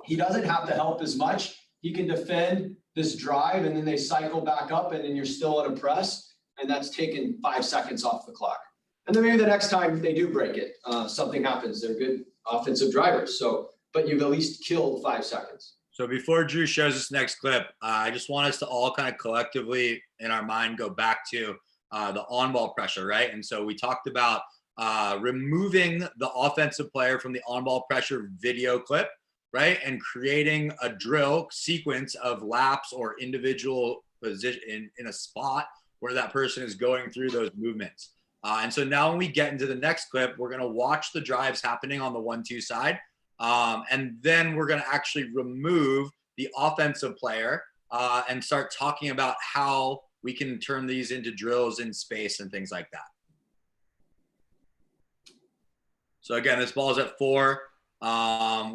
he doesn't have to help as much, he can defend this drive and then they cycle back up and then you're still at a press, and that's taken 5 seconds off the clock. And then maybe the next time they do break it, something happens. They're good offensive drivers. So, but you've at least killed 5 seconds. So before Drew shows this next clip, I just want us to all kind of collectively in our mind go back to the on-ball pressure, right? And so we talked about removing the offensive player from the on-ball pressure video clip, right? And creating a drill sequence of laps or individual position in a spot where that person is going through those movements. And so now when we get into the next clip, we're going to watch the drives happening on the 1-2 side. And then we're going to actually remove the offensive player and start talking about how we can turn these into drills in space and things like that. So again, this ball is at 4.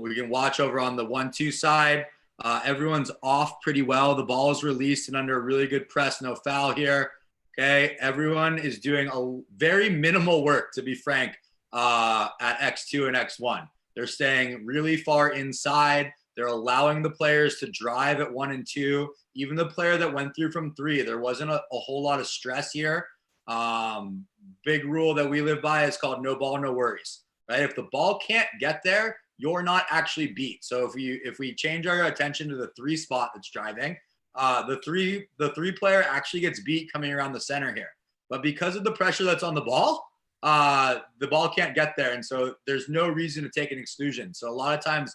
We can watch over on the 1-2 side. Everyone's off pretty well. The ball is released and under a really good press, no foul here. Okay, everyone is doing a very minimal work, to be frank, at X2 and X1. They're staying really far inside. They're allowing the players to drive at 1 and 2. Even the player that went through from 3, there wasn't a whole lot of stress here. Big rule that we live by is called no ball, no worries, right? If the ball can't get there, you're not actually beat. So if we change our attention to the 3 spot that's driving, the three player actually gets beat coming around the center here. But because of the pressure that's on the ball can't get there. And so there's no reason to take an exclusion. So a lot of times,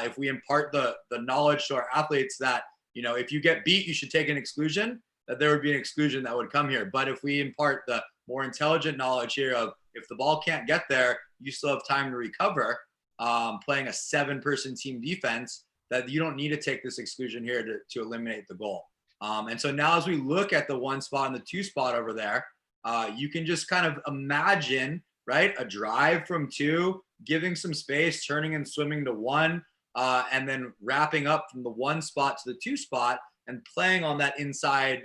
if we impart the knowledge to our athletes that, you know, if you get beat, you should take an exclusion, that there would be an exclusion that would come here. But if we impart the more intelligent knowledge here of if the ball can't get there, you still have time to recover, playing a 7-person team defense, that you don't need to take this exclusion here to eliminate the goal. And so now as we look at the 1 spot and the 2 spot over there, you can just kind of imagine, right, a drive from 2, giving some space, turning and swimming to 1, and then wrapping up from the 1 spot to the 2 spot and playing on that inside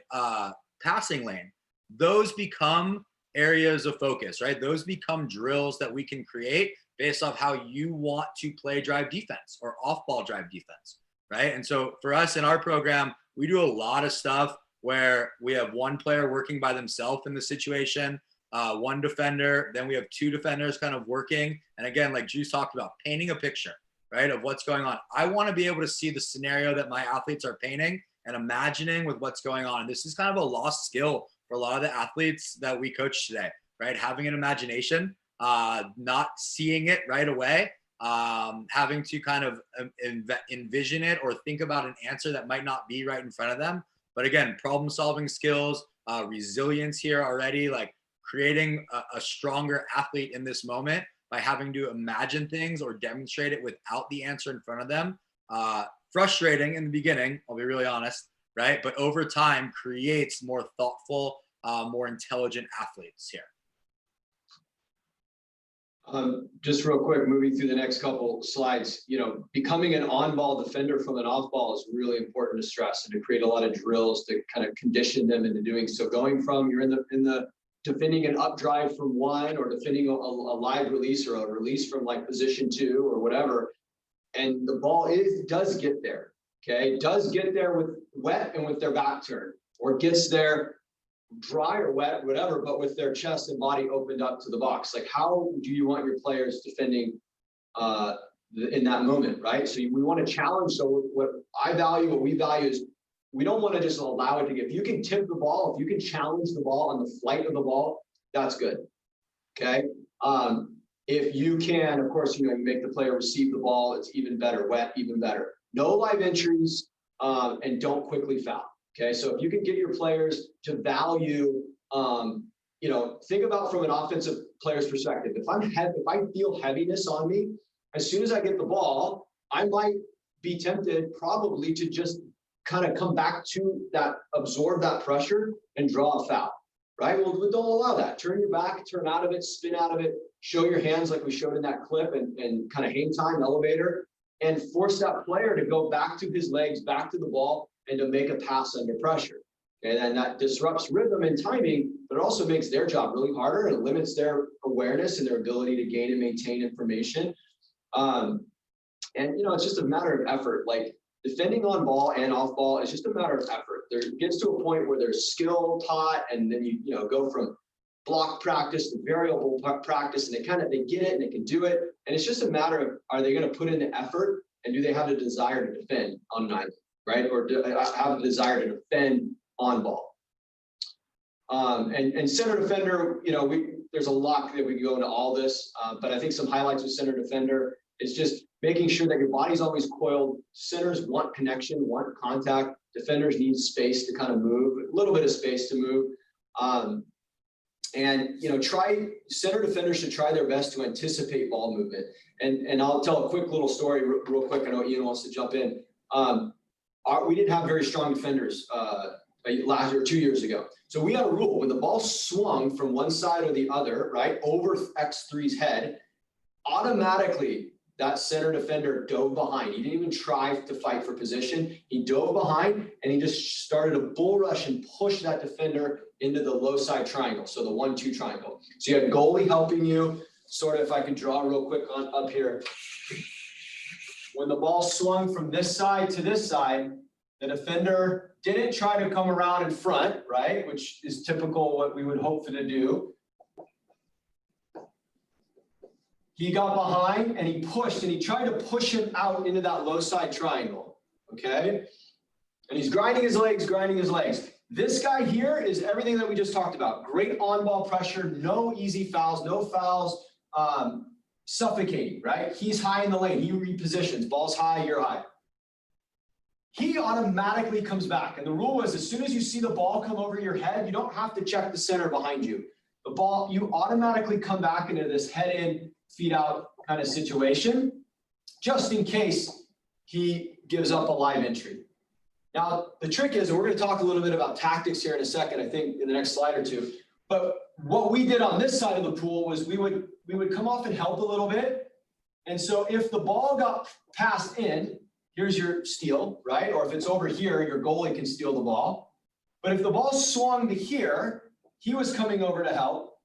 passing lane. Those become areas of focus, right? Those become drills that we can create based off how you want to play drive defense or off-ball drive defense, right? And so for us in our program, we do a lot of stuff where we have 1 player working by themselves in the situation, 1 defender, then we have 2 defenders kind of working. And again, like Drew's talked about, painting a picture, right, of what's going on. I want to be able to see the scenario that my athletes are painting and imagining with what's going on. This is kind of a lost skill for a lot of the athletes that we coach today, right? Having an imagination, not seeing it right away, having to kind of envision it or think about an answer that might not be right in front of them. But again, problem solving skills, resilience here already, like creating a stronger athlete in this moment by having to imagine things or demonstrate it without the answer in front of them. Frustrating in the beginning, I'll be really honest, right? But over time creates more thoughtful, more intelligent athletes here. Just real quick, moving through the next couple slides, you know, becoming an on-ball defender from an off-ball is really important to stress and to create a lot of drills to kind of condition them into doing so. Going from you're in the defending an up drive from 1 or defending a live release or a release from like position 2 or whatever, and the ball does get there, okay? Does get there with wet and with their back turned, or gets there dry or wet, whatever, but with their chest and body opened up to the box. Like, how do you want your players defending in that moment, right? So we want to challenge. So what we value is we don't want to just allow it to get, if you can tip the ball, if you can challenge the ball on the flight of the ball, that's good, okay? If you can, of course, you know, you make the player receive the ball, it's even better, wet, even better. No live entries, and don't quickly foul. Okay, so if you can get your players to value, you know, think about from an offensive player's perspective. If I feel heaviness on me, as soon as I get the ball, I might be tempted probably to just kind of come back to that, absorb that pressure and draw a foul, right? Well, don't allow that. Turn your back, turn out of it, spin out of it, show your hands like we showed in that clip and kind of hang time, elevator, and force that player to go back to his legs, back to the ball, and to make a pass under pressure. And then that disrupts rhythm and timing, but it also makes their job really harder and it limits their awareness and their ability to gain and maintain information. And, you know, it's just a matter of effort. Like defending on ball and off ball is just a matter of effort. There gets to a point where there's skill taught, and then you go from block practice, the variable practice, and they get it and they can do it. And it's just a matter of, are they going to put in the effort, and do they have the desire to defend on an island, right? Or do have the desire to defend on ball. And center defender, you know, there's a lot that we can go into all this, but I think some highlights with center defender is just making sure that your body's always coiled. Centers want connection, want contact. Defenders need space to kind of move, a little bit of space to move. And, you know, center defenders should try their best to anticipate ball movement. And I'll tell a quick little story real quick. I know Ian wants to jump in. We didn't have very strong defenders last or 2 years ago. So we had a rule: when the ball swung from one side or the other, right, over X3's head, automatically that center defender dove behind. He didn't even try to fight for position. He dove behind and he just started a bull rush and pushed that defender into the low side triangle. So the 1-2 triangle. So you had goalie helping you. Sort of, if I can draw real quick up here. When the ball swung from this side to this side, the defender didn't try to come around in front, right? Which is typical what we would hope for to do. He got behind and he pushed, and he tried to push him out into that low side triangle, okay? And he's grinding his legs, grinding his legs. This guy here is everything that we just talked about. Great on-ball pressure, no easy fouls, no fouls, suffocating, right? He's high in the lane, he repositions, ball's high, you're high. He automatically comes back. And the rule was, as soon as you see the ball come over your head, you don't have to check the center behind you. The ball, you automatically come back into this head in, feet out kind of situation, just in case he gives up a live entry. Now, the trick is, and we're going to talk a little bit about tactics here in a second, I think in the next slide or two, but what we did on this side of the pool was we would come off and help a little bit. And so if the ball got passed in, here's your steal, right? Or if it's over here, your goalie can steal the ball. But if the ball swung to here, he was coming over to help.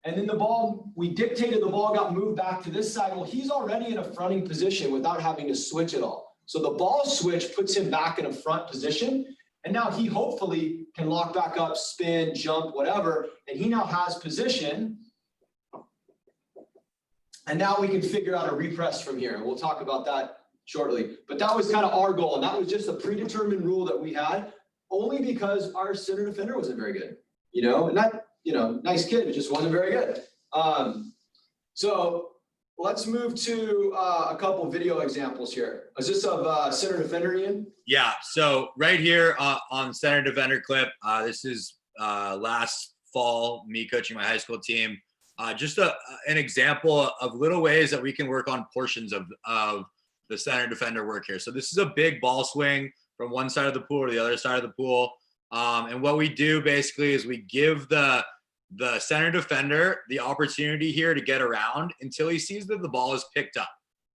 And then the ball, we dictated the ball got moved back to this side. Well, he's already in a fronting position without having to switch at all. So the ball switch puts him back in a front position. And now he hopefully can lock back up, spin, jump, whatever. And he now has position. And now we can figure out a repress from here. And we'll talk about that shortly. But that was kind of our goal. And that was just a predetermined rule that we had, only because our center defender wasn't very good, you know, and that, you know, nice kid, but just wasn't very good. So let's move to a couple video examples here. Is this of center defender, Ian? Yeah. So right here on center defender clip, this is last fall, me coaching my high school team. Just an example of little ways that we can work on portions of the center defender work here. So this is a big ball swing from one side of the pool to the other side of the pool. And what we do basically is we give the center defender the opportunity here to get around until he sees that the ball is picked up.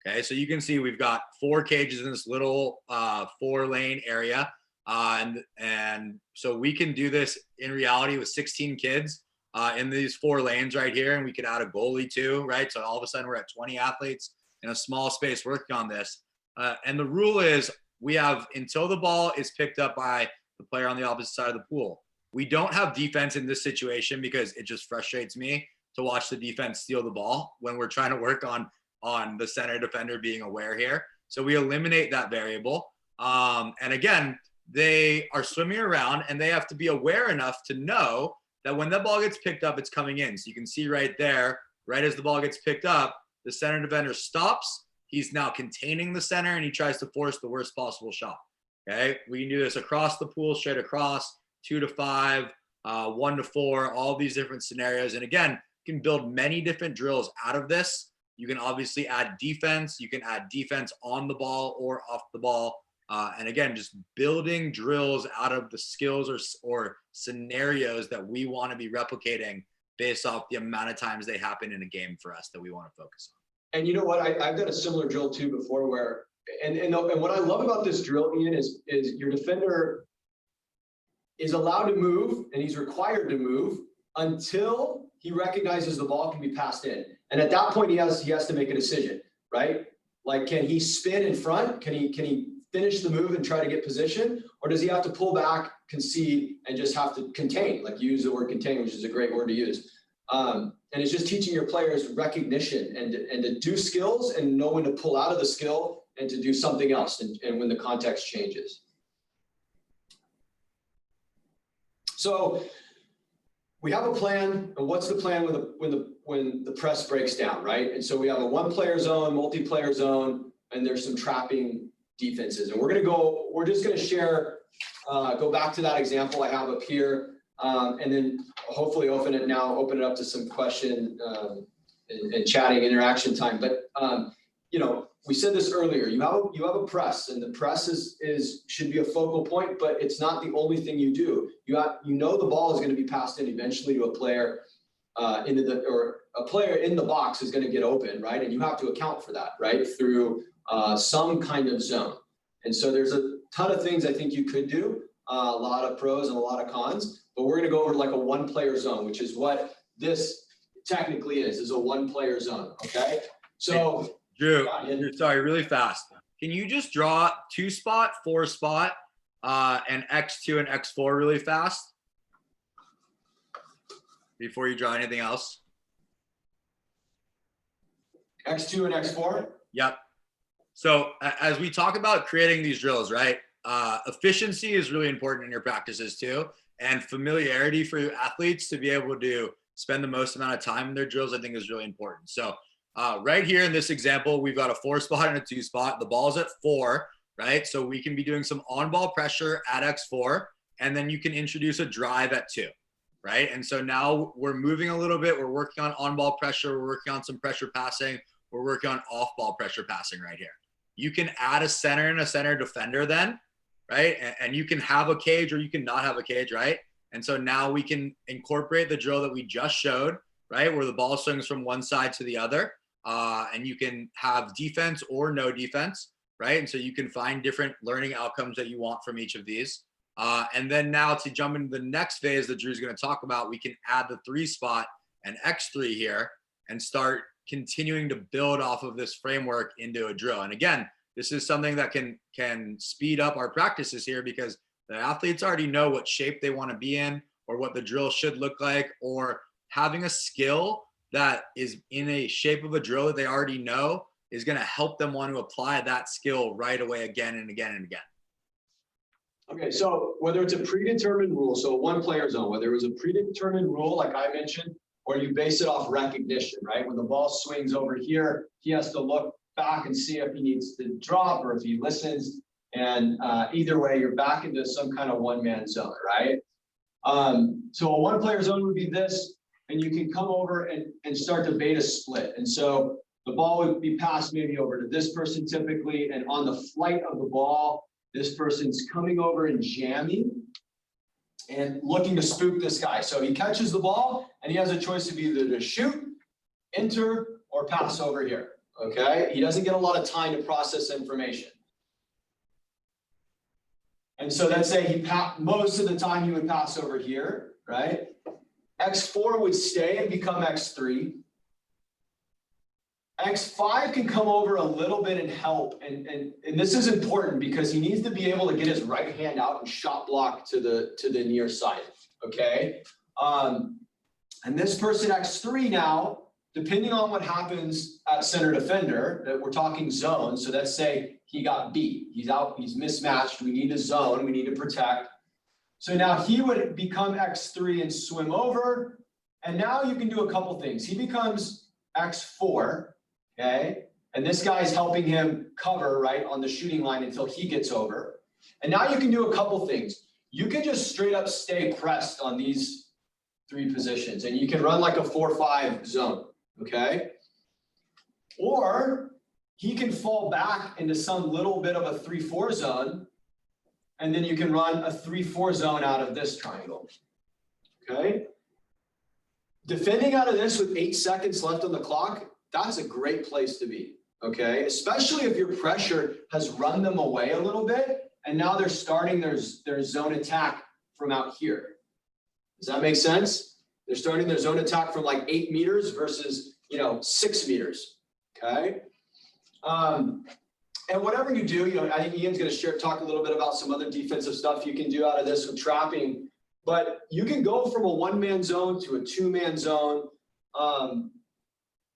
Okay, so you can see we've got 4 cages in this little 4-lane area. And so we can do this in reality with 16 kids in these 4 lanes right here. And we could add a goalie too, right? So all of a sudden we're at 20 athletes in a small space working on this. And the rule is we have until the ball is picked up by the player on the opposite side of the pool. We don't have defense in this situation because it just frustrates me to watch the defense steal the ball when we're trying to work on the center defender being aware here. So we eliminate that variable. And again, they are swimming around and they have to be aware enough to know that when the ball gets picked up, it's coming in. So you can see right there, right as the ball gets picked up, the center defender stops. He's now containing the center and he tries to force the worst possible shot. Okay, we can do this across the pool, straight across, 2 to 5, 1 to 4, all these different scenarios. And again, you can build many different drills out of this. You can obviously add defense. You can add defense on the ball or off the ball. And again, just building drills out of the skills or scenarios that we want to be replicating based off the amount of times they happen in a game for us that we want to focus on. And you know what? I've done a similar drill too before where, and what I love about this drill, Ian, is your defender is allowed to move and he's required to move until he recognizes the ball can be passed in. And at that point, he has to make a decision, right? Like, can he spin in front? Can he finish the move and try to get position? Or does he have to pull back, concede, and just have to contain, like use the word contain, which is a great word to use. And it's just teaching your players recognition and to do skills and know when to pull out of the skill and to do something else and when the context changes. So we have a plan, and what's the plan when the press breaks down, right? And so we have a one-player zone, multiplayer zone, and there's some trapping defenses. And we're just gonna share, go back to that example I have up here, and then hopefully open it up to some question and chatting interaction time. But you know, we said this earlier, you have a press, and the press should be a focal point, but it's not the only thing you do. You know the ball is going to be passed in eventually to a player or a player in the box is going to get open, right? And you have to account for that, right? Through some kind of zone. And so there's a ton of things I think you could do, a lot of pros and a lot of cons, but we're going to go over like a one-player zone, which is what this technically is a one-player zone, okay? So Drew, sorry, really fast. Can you just draw 2-spot, 4-spot, and X2 and X4 really fast before you draw anything else? X2 and X4? Yep. So as we talk about creating these drills, right? Efficiency is really important in your practices too. And familiarity for your athletes to be able to spend the most amount of time in their drills, I think is really important. So right here in this example, we've got a 4-spot and a 2-spot. The ball's at 4, right? So we can be doing some on-ball pressure at X4, and then you can introduce a drive at 2, right? And so now we're moving a little bit. We're working on ball pressure. We're working on some pressure passing. We're working on off-ball pressure passing right here. You can add a center and a center defender then, right? And you can have a cage or you can not have a cage, right? And so now we can incorporate the drill that we just showed, right? Where the ball swings from one side to the other. And you can have defense or no defense, right? And so you can find different learning outcomes that you want from each of these. And then now to jump into the next phase that Drew's going to talk about, we can add the 3-spot and X3 here and start continuing to build off of this framework into a drill. And again, this is something that can speed up our practices here because the athletes already know what shape they want to be in or what the drill should look like, or having a skill that is in a shape of a drill that they already know is going to help them want to apply that skill right away again and again and again. Okay, so whether it's a predetermined rule, so a one-player zone, whether it was a predetermined rule like I mentioned, or you base it off recognition, right? When the ball swings over here, he has to look back and see if he needs to drop or if he listens. And either way, you're back into some kind of one-man zone, right? So a one-player zone would be this, and you can come over and start to beta split. And so the ball would be passed maybe over to this person typically, and on the flight of the ball, this person's coming over and jamming and looking to spook this guy. So he catches the ball and he has a choice of either to shoot, enter, or pass over here, okay? He doesn't get a lot of time to process information. And so let's say most of the time he would pass over here, right? X4 would stay and become X3. X5 can come over a little bit and help. And this is important because he needs to be able to get his right hand out and shot block to the near side, okay? And this person X3 now, depending on what happens at center defender, that we're talking zone. So let's say he got beat, he's out, he's mismatched. We need a zone, we need to protect. So now he would become X3 and swim over. And now you can do a couple things. He becomes X4, okay? And this guy's helping him cover, right, on the shooting line until he gets over. And now you can do a couple things. You can just straight up stay pressed on these 3 positions, and you can run like a 4-5 zone, okay? Or he can fall back into some little bit of a 3-4 zone, and then you can run a 3-4 zone out of this triangle, okay? Defending out of this with 8 seconds left on the clock, that's a great place to be, okay? Especially if your pressure has run them away a little bit, and now they're starting their zone attack from out here. Does that make sense? They're starting their zone attack from like 8 meters versus, 6 meters, okay? And whatever you do, I think Ian's going to talk a little bit about some other defensive stuff you can do out of this with trapping. But you can go from a 1-man zone to a 2-man zone.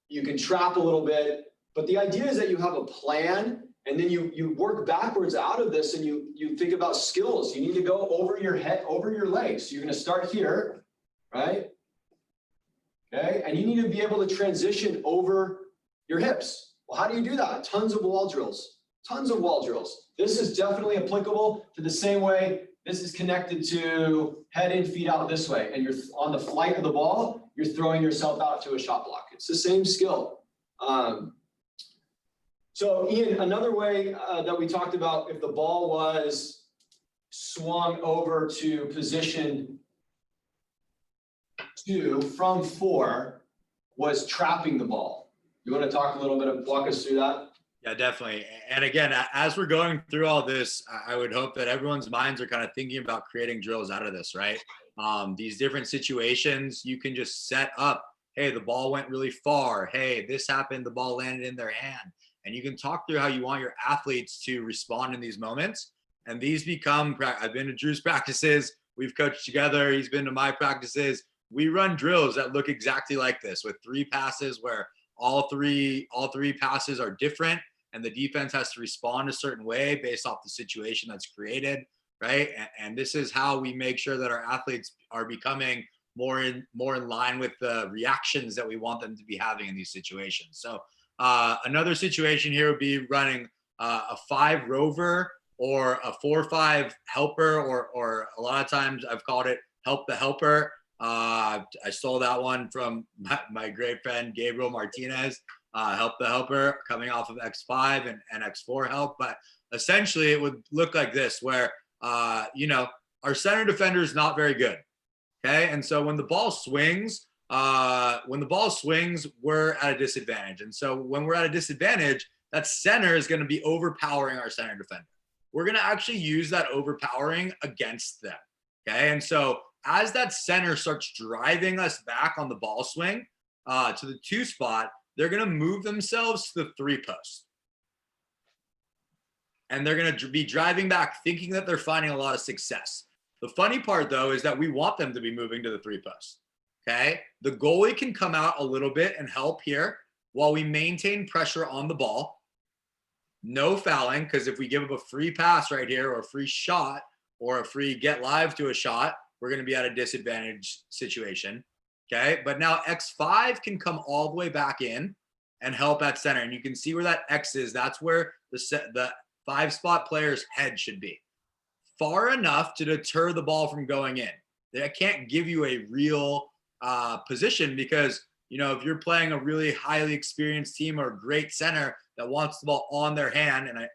You can trap a little bit, but the idea is that you have a plan, and then you work backwards out of this, and you think about skills. You need to go over your head, over your legs. So you're going to start here, right? Okay, and you need to be able to transition over your hips. Well, how do you do that? Tons of wall drills. Tons of wall drills. This is definitely applicable to the same way. This is connected to head in, feet out this way. And you're on the flight of the ball, you're throwing yourself out to a shot block. It's the same skill. So Ian, another way that we talked about, if the ball was swung over to position 2 from 4, was trapping the ball. You want to talk a little bit, walk us through that? Yeah, definitely. And again, as we're going through all this, I would hope that everyone's minds are kind of thinking about creating drills out of this, right? These different situations, you can just set up, hey, the ball went really far. Hey, this happened, the ball landed in their hand. And you can talk through how you want your athletes to respond in these moments. And these become, I've been to Drew's practices, we've coached together, he's been to my practices. We run drills that look exactly like this with 3 passes where all three passes are different, and the defense has to respond a certain way based off the situation that's created, right? And this is how we make sure that our athletes are becoming more in line with the reactions that we want them to be having in these situations. So another situation here would be running a 5 rover or a 4-5 helper, or a lot of times I've called it help the helper. I stole that one from my great friend Gabriel Martinez, help the helper, coming off of X5 and X4 help. But essentially it would look like this, where our center defender is not very good. Okay, and so when the ball swings, we're at a disadvantage. And so when we're at a disadvantage, that center is going to be overpowering our center defender. We're going to actually use that overpowering against them. Okay, and so as that center starts driving us back on the ball swing to the 2 spot, they're going to move themselves to the 3 post. And they're going to be driving back thinking that they're finding a lot of success. The funny part, though, is that we want them to be moving to the 3 post. Okay, the goalie can come out a little bit and help here while we maintain pressure on the ball. No fouling, because if we give up a free pass right here, or a free shot, or a free get live to a shot, we're going to be at a disadvantage situation. Okay, but now X5 can come all the way back in and help at center. And you can see where that X is. That's where the 5 spot player's head should be. Far enough to deter the ball from going in. They can't give you a real position, because if you're playing a really highly experienced team or a great center that wants the ball on their hand, and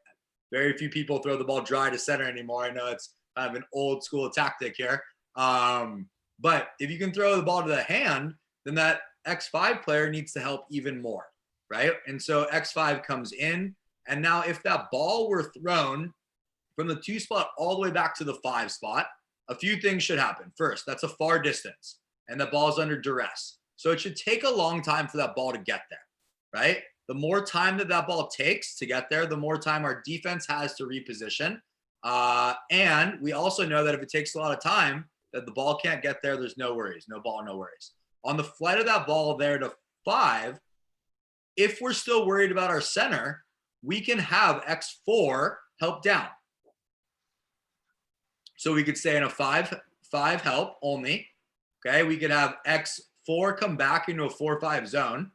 very few people throw the ball dry to center anymore. I know it's kind of an old school tactic here. But if you can throw the ball to the hand, then that X5 player needs to help even more, right? And so X5 comes in, and now if that ball were thrown from the 2 spot all the way back to the 5 spot, a few things should happen. First, that's a far distance, and the ball's under duress. So it should take a long time for that ball to get there, right? The more time that ball takes to get there, the more time our defense has to reposition. And we also know that if it takes a lot of time, that the ball can't get there, there's no worries. No ball, no worries. On the flight of that ball there to 5, if we're still worried about our center, we can have X4 help down. So we could stay in a 5 help only. Okay, we could have X4 come back into a 4-5 zone.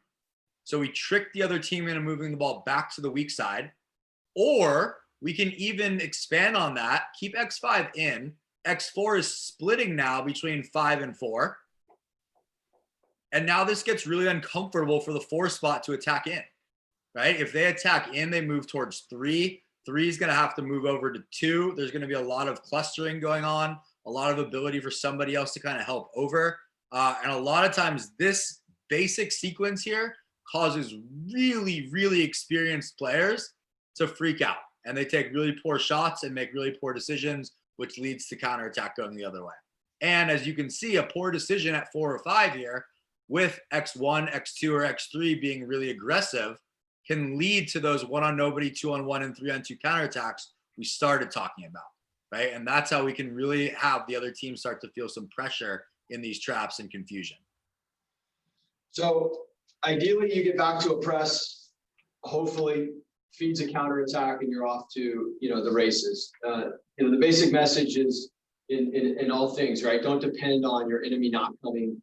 So we trick the other team into moving the ball back to the weak side. Or we can even expand on that, keep X5 in. X4 is splitting now between 5 and 4. And now this gets really uncomfortable for the 4 spot to attack in, right? If they attack in, they move towards 3. 3 is going to have to move over to 2. There's going to be a lot of clustering going on, a lot of ability for somebody else to kind of help over. And a lot of times this basic sequence here causes really, really experienced players to freak out. And they take really poor shots and make really poor decisions, which leads to counterattack going the other way. And as you can see, a poor decision at 4 or 5 here with X1, X2, or X3 being really aggressive can lead to those 1-on-nobody, 2-on-1, and 3-on-2 counterattacks we started talking about, right? And that's how we can really have the other team start to feel some pressure in these traps and confusion. So ideally you get back to a press, hopefully feeds a counterattack and you're off to, the races. The basic message is in all things, right? Don't depend on your enemy not coming.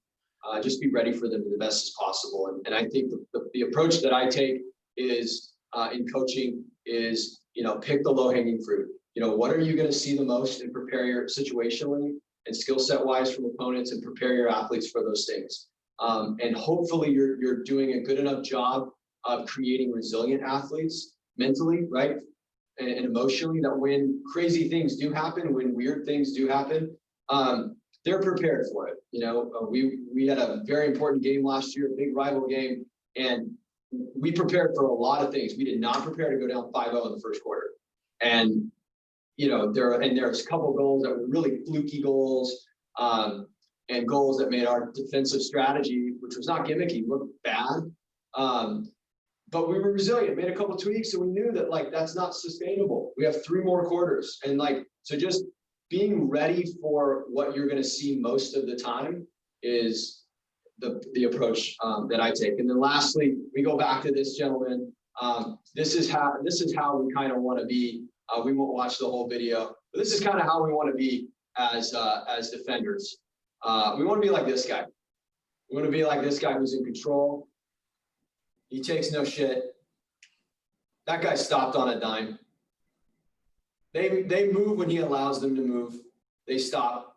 Just be ready for them the best as possible. And I think the approach that I take is in coaching is, pick the low hanging fruit. What are you going to see the most and prepare your situationally and skill set wise from opponents and prepare your athletes for those things. And hopefully you're doing a good enough job of creating resilient athletes mentally, right? And emotionally, that when crazy things do happen, when weird things do happen, they're prepared for it. We had a very important game last year, a big rival game, and we prepared for a lot of things. We did not prepare to go down 5-0 in the first quarter. And there's a couple goals that were really fluky goals, and goals that made our defensive strategy, which was not gimmicky, look bad. But we were resilient, made a couple tweaks, and we knew that that's not sustainable. We have 3 more quarters, and so just being ready for what you're going to see most of the time is the approach that I take. And then lastly, we go back to this, gentleman. This is how we kind of want to be. We won't watch the whole video, but this is kind of how we want to be as defenders. We want to be like this guy. We want to be like this guy who's in control. He takes no shit. That guy stopped on a dime. They move when he allows them to move. They stop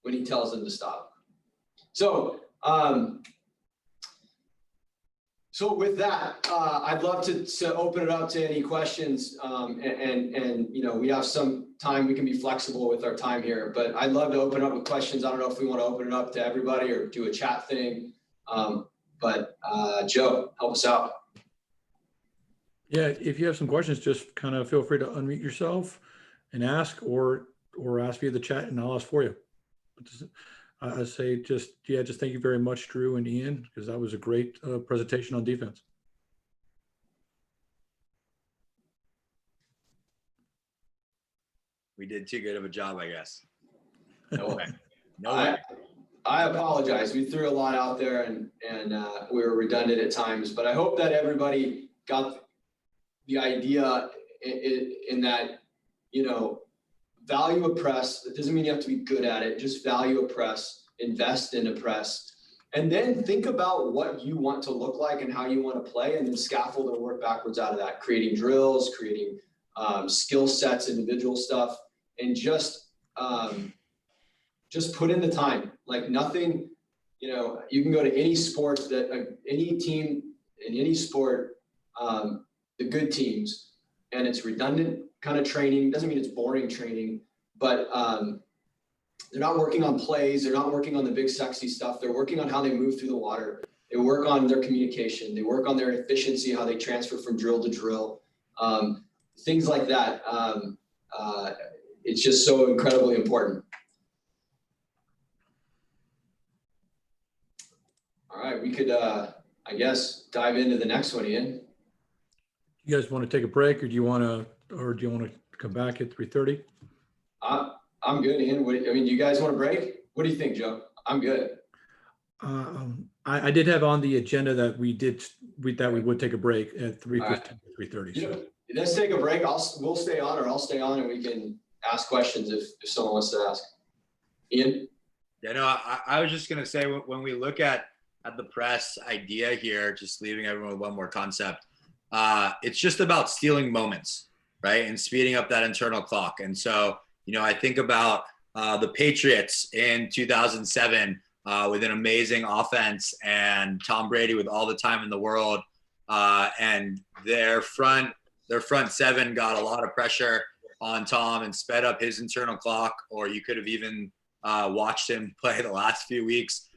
when he tells them to stop. So with that, I'd love to open it up to any questions. And we have some time. We can be flexible with our time here, but I'd love to open up with questions. I don't know if we want to open it up to everybody or do a chat thing. But Joe, help us out. Yeah, if you have some questions, just kind of feel free to unmute yourself and ask, or ask via the chat, and I'll ask for you. I say just thank you very much, Drew and Ian, because that was a great presentation on defense. We did too good of a job, I guess. No way. No way. I apologize. We threw a lot out there and we were redundant at times, but I hope that everybody got the idea in that, value a press. That doesn't mean you have to be good at it. Just value a press, invest in a press, and then think about what you want to look like and how you want to play, and then scaffold and work backwards out of that, creating drills, creating skill sets, individual stuff, and just put in the time. Like nothing, you can go to any sport any team in any sport, the good teams, and it's redundant kind of training. Doesn't mean it's boring training, but they're not working on plays. They're not working on the big sexy stuff. They're working on how they move through the water. They work on their communication. They work on their efficiency, how they transfer from drill to drill, things like that. It's just so incredibly important. All right, we could, I guess, dive into the next one, Ian. You guys want to take a break, or do you want to come back at 3:30? I'm good, Ian. Do you guys want a break? What do you think, Joe? I'm good. I did have on the agenda that we would take a break at 3:15, 3:30. So. Let's take a break. We'll stay on, or I'll stay on, and we can ask questions if someone wants to ask. Ian? Yeah, no, I was just gonna say, when we look at the press idea here, just leaving everyone with one more concept, it's just about stealing moments, right? And speeding up that internal clock. And so, I think about the Patriots in 2007 with an amazing offense and Tom Brady with all the time in the world, and their front seven got a lot of pressure on Tom and sped up his internal clock. Or you could have even watched him play the last few weeks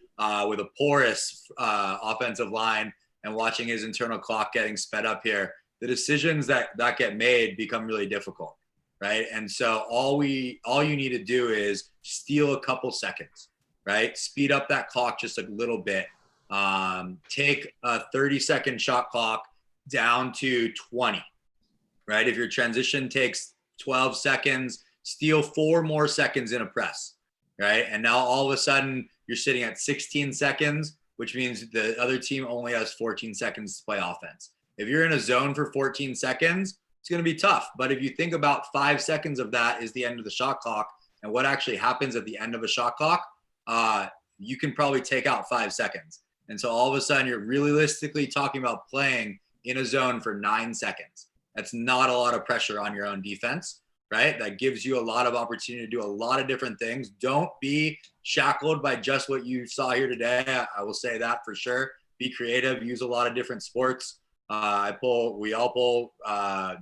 with a porous offensive line, and watching his internal clock getting sped up here. The decisions that get made become really difficult, right? And so all you need to do is steal a couple seconds, right? Speed up that clock just a little bit. Take a 30-second shot clock down to 20, right? If your transition takes 12 seconds, steal 4 more seconds in a press, right? And now all of a sudden you're sitting at 16 seconds which means the other team only has 14 seconds to play offense. If you're in a zone for 14 seconds, it's going to be tough. But if you think about 5 seconds of that is the end of the shot clock, and what actually happens at the end of a shot clock, you can probably take out 5 seconds. And so all of a sudden, you're realistically talking about playing in a zone for 9 seconds. That's not a lot of pressure on your own defense, right? That gives you a lot of opportunity to do a lot of different things. Don't be shackled by just what you saw here today. I will say that for sure. Be creative, use a lot of different sports. We all pull,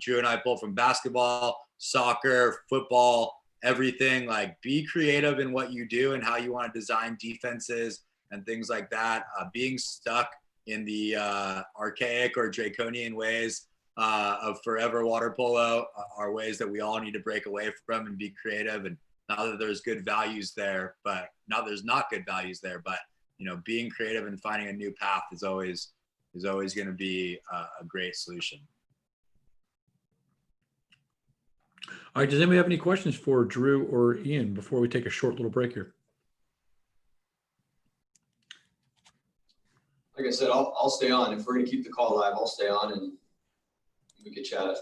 Drew and I pull from basketball, soccer, football, everything. Like, be creative in what you do and how you want to design defenses and things like that. Being stuck in the archaic or draconian ways of forever water polo are ways that we all need to break away from and be creative. And not that there's good values there, but there's not good values there, but being creative and finding a new path is always going to be a great solution. All right, does anybody have any questions for Drew or Ian before we take a short little break here? Like I said, I'll stay on. If we're going to keep the call live, I'll stay on and we can chat.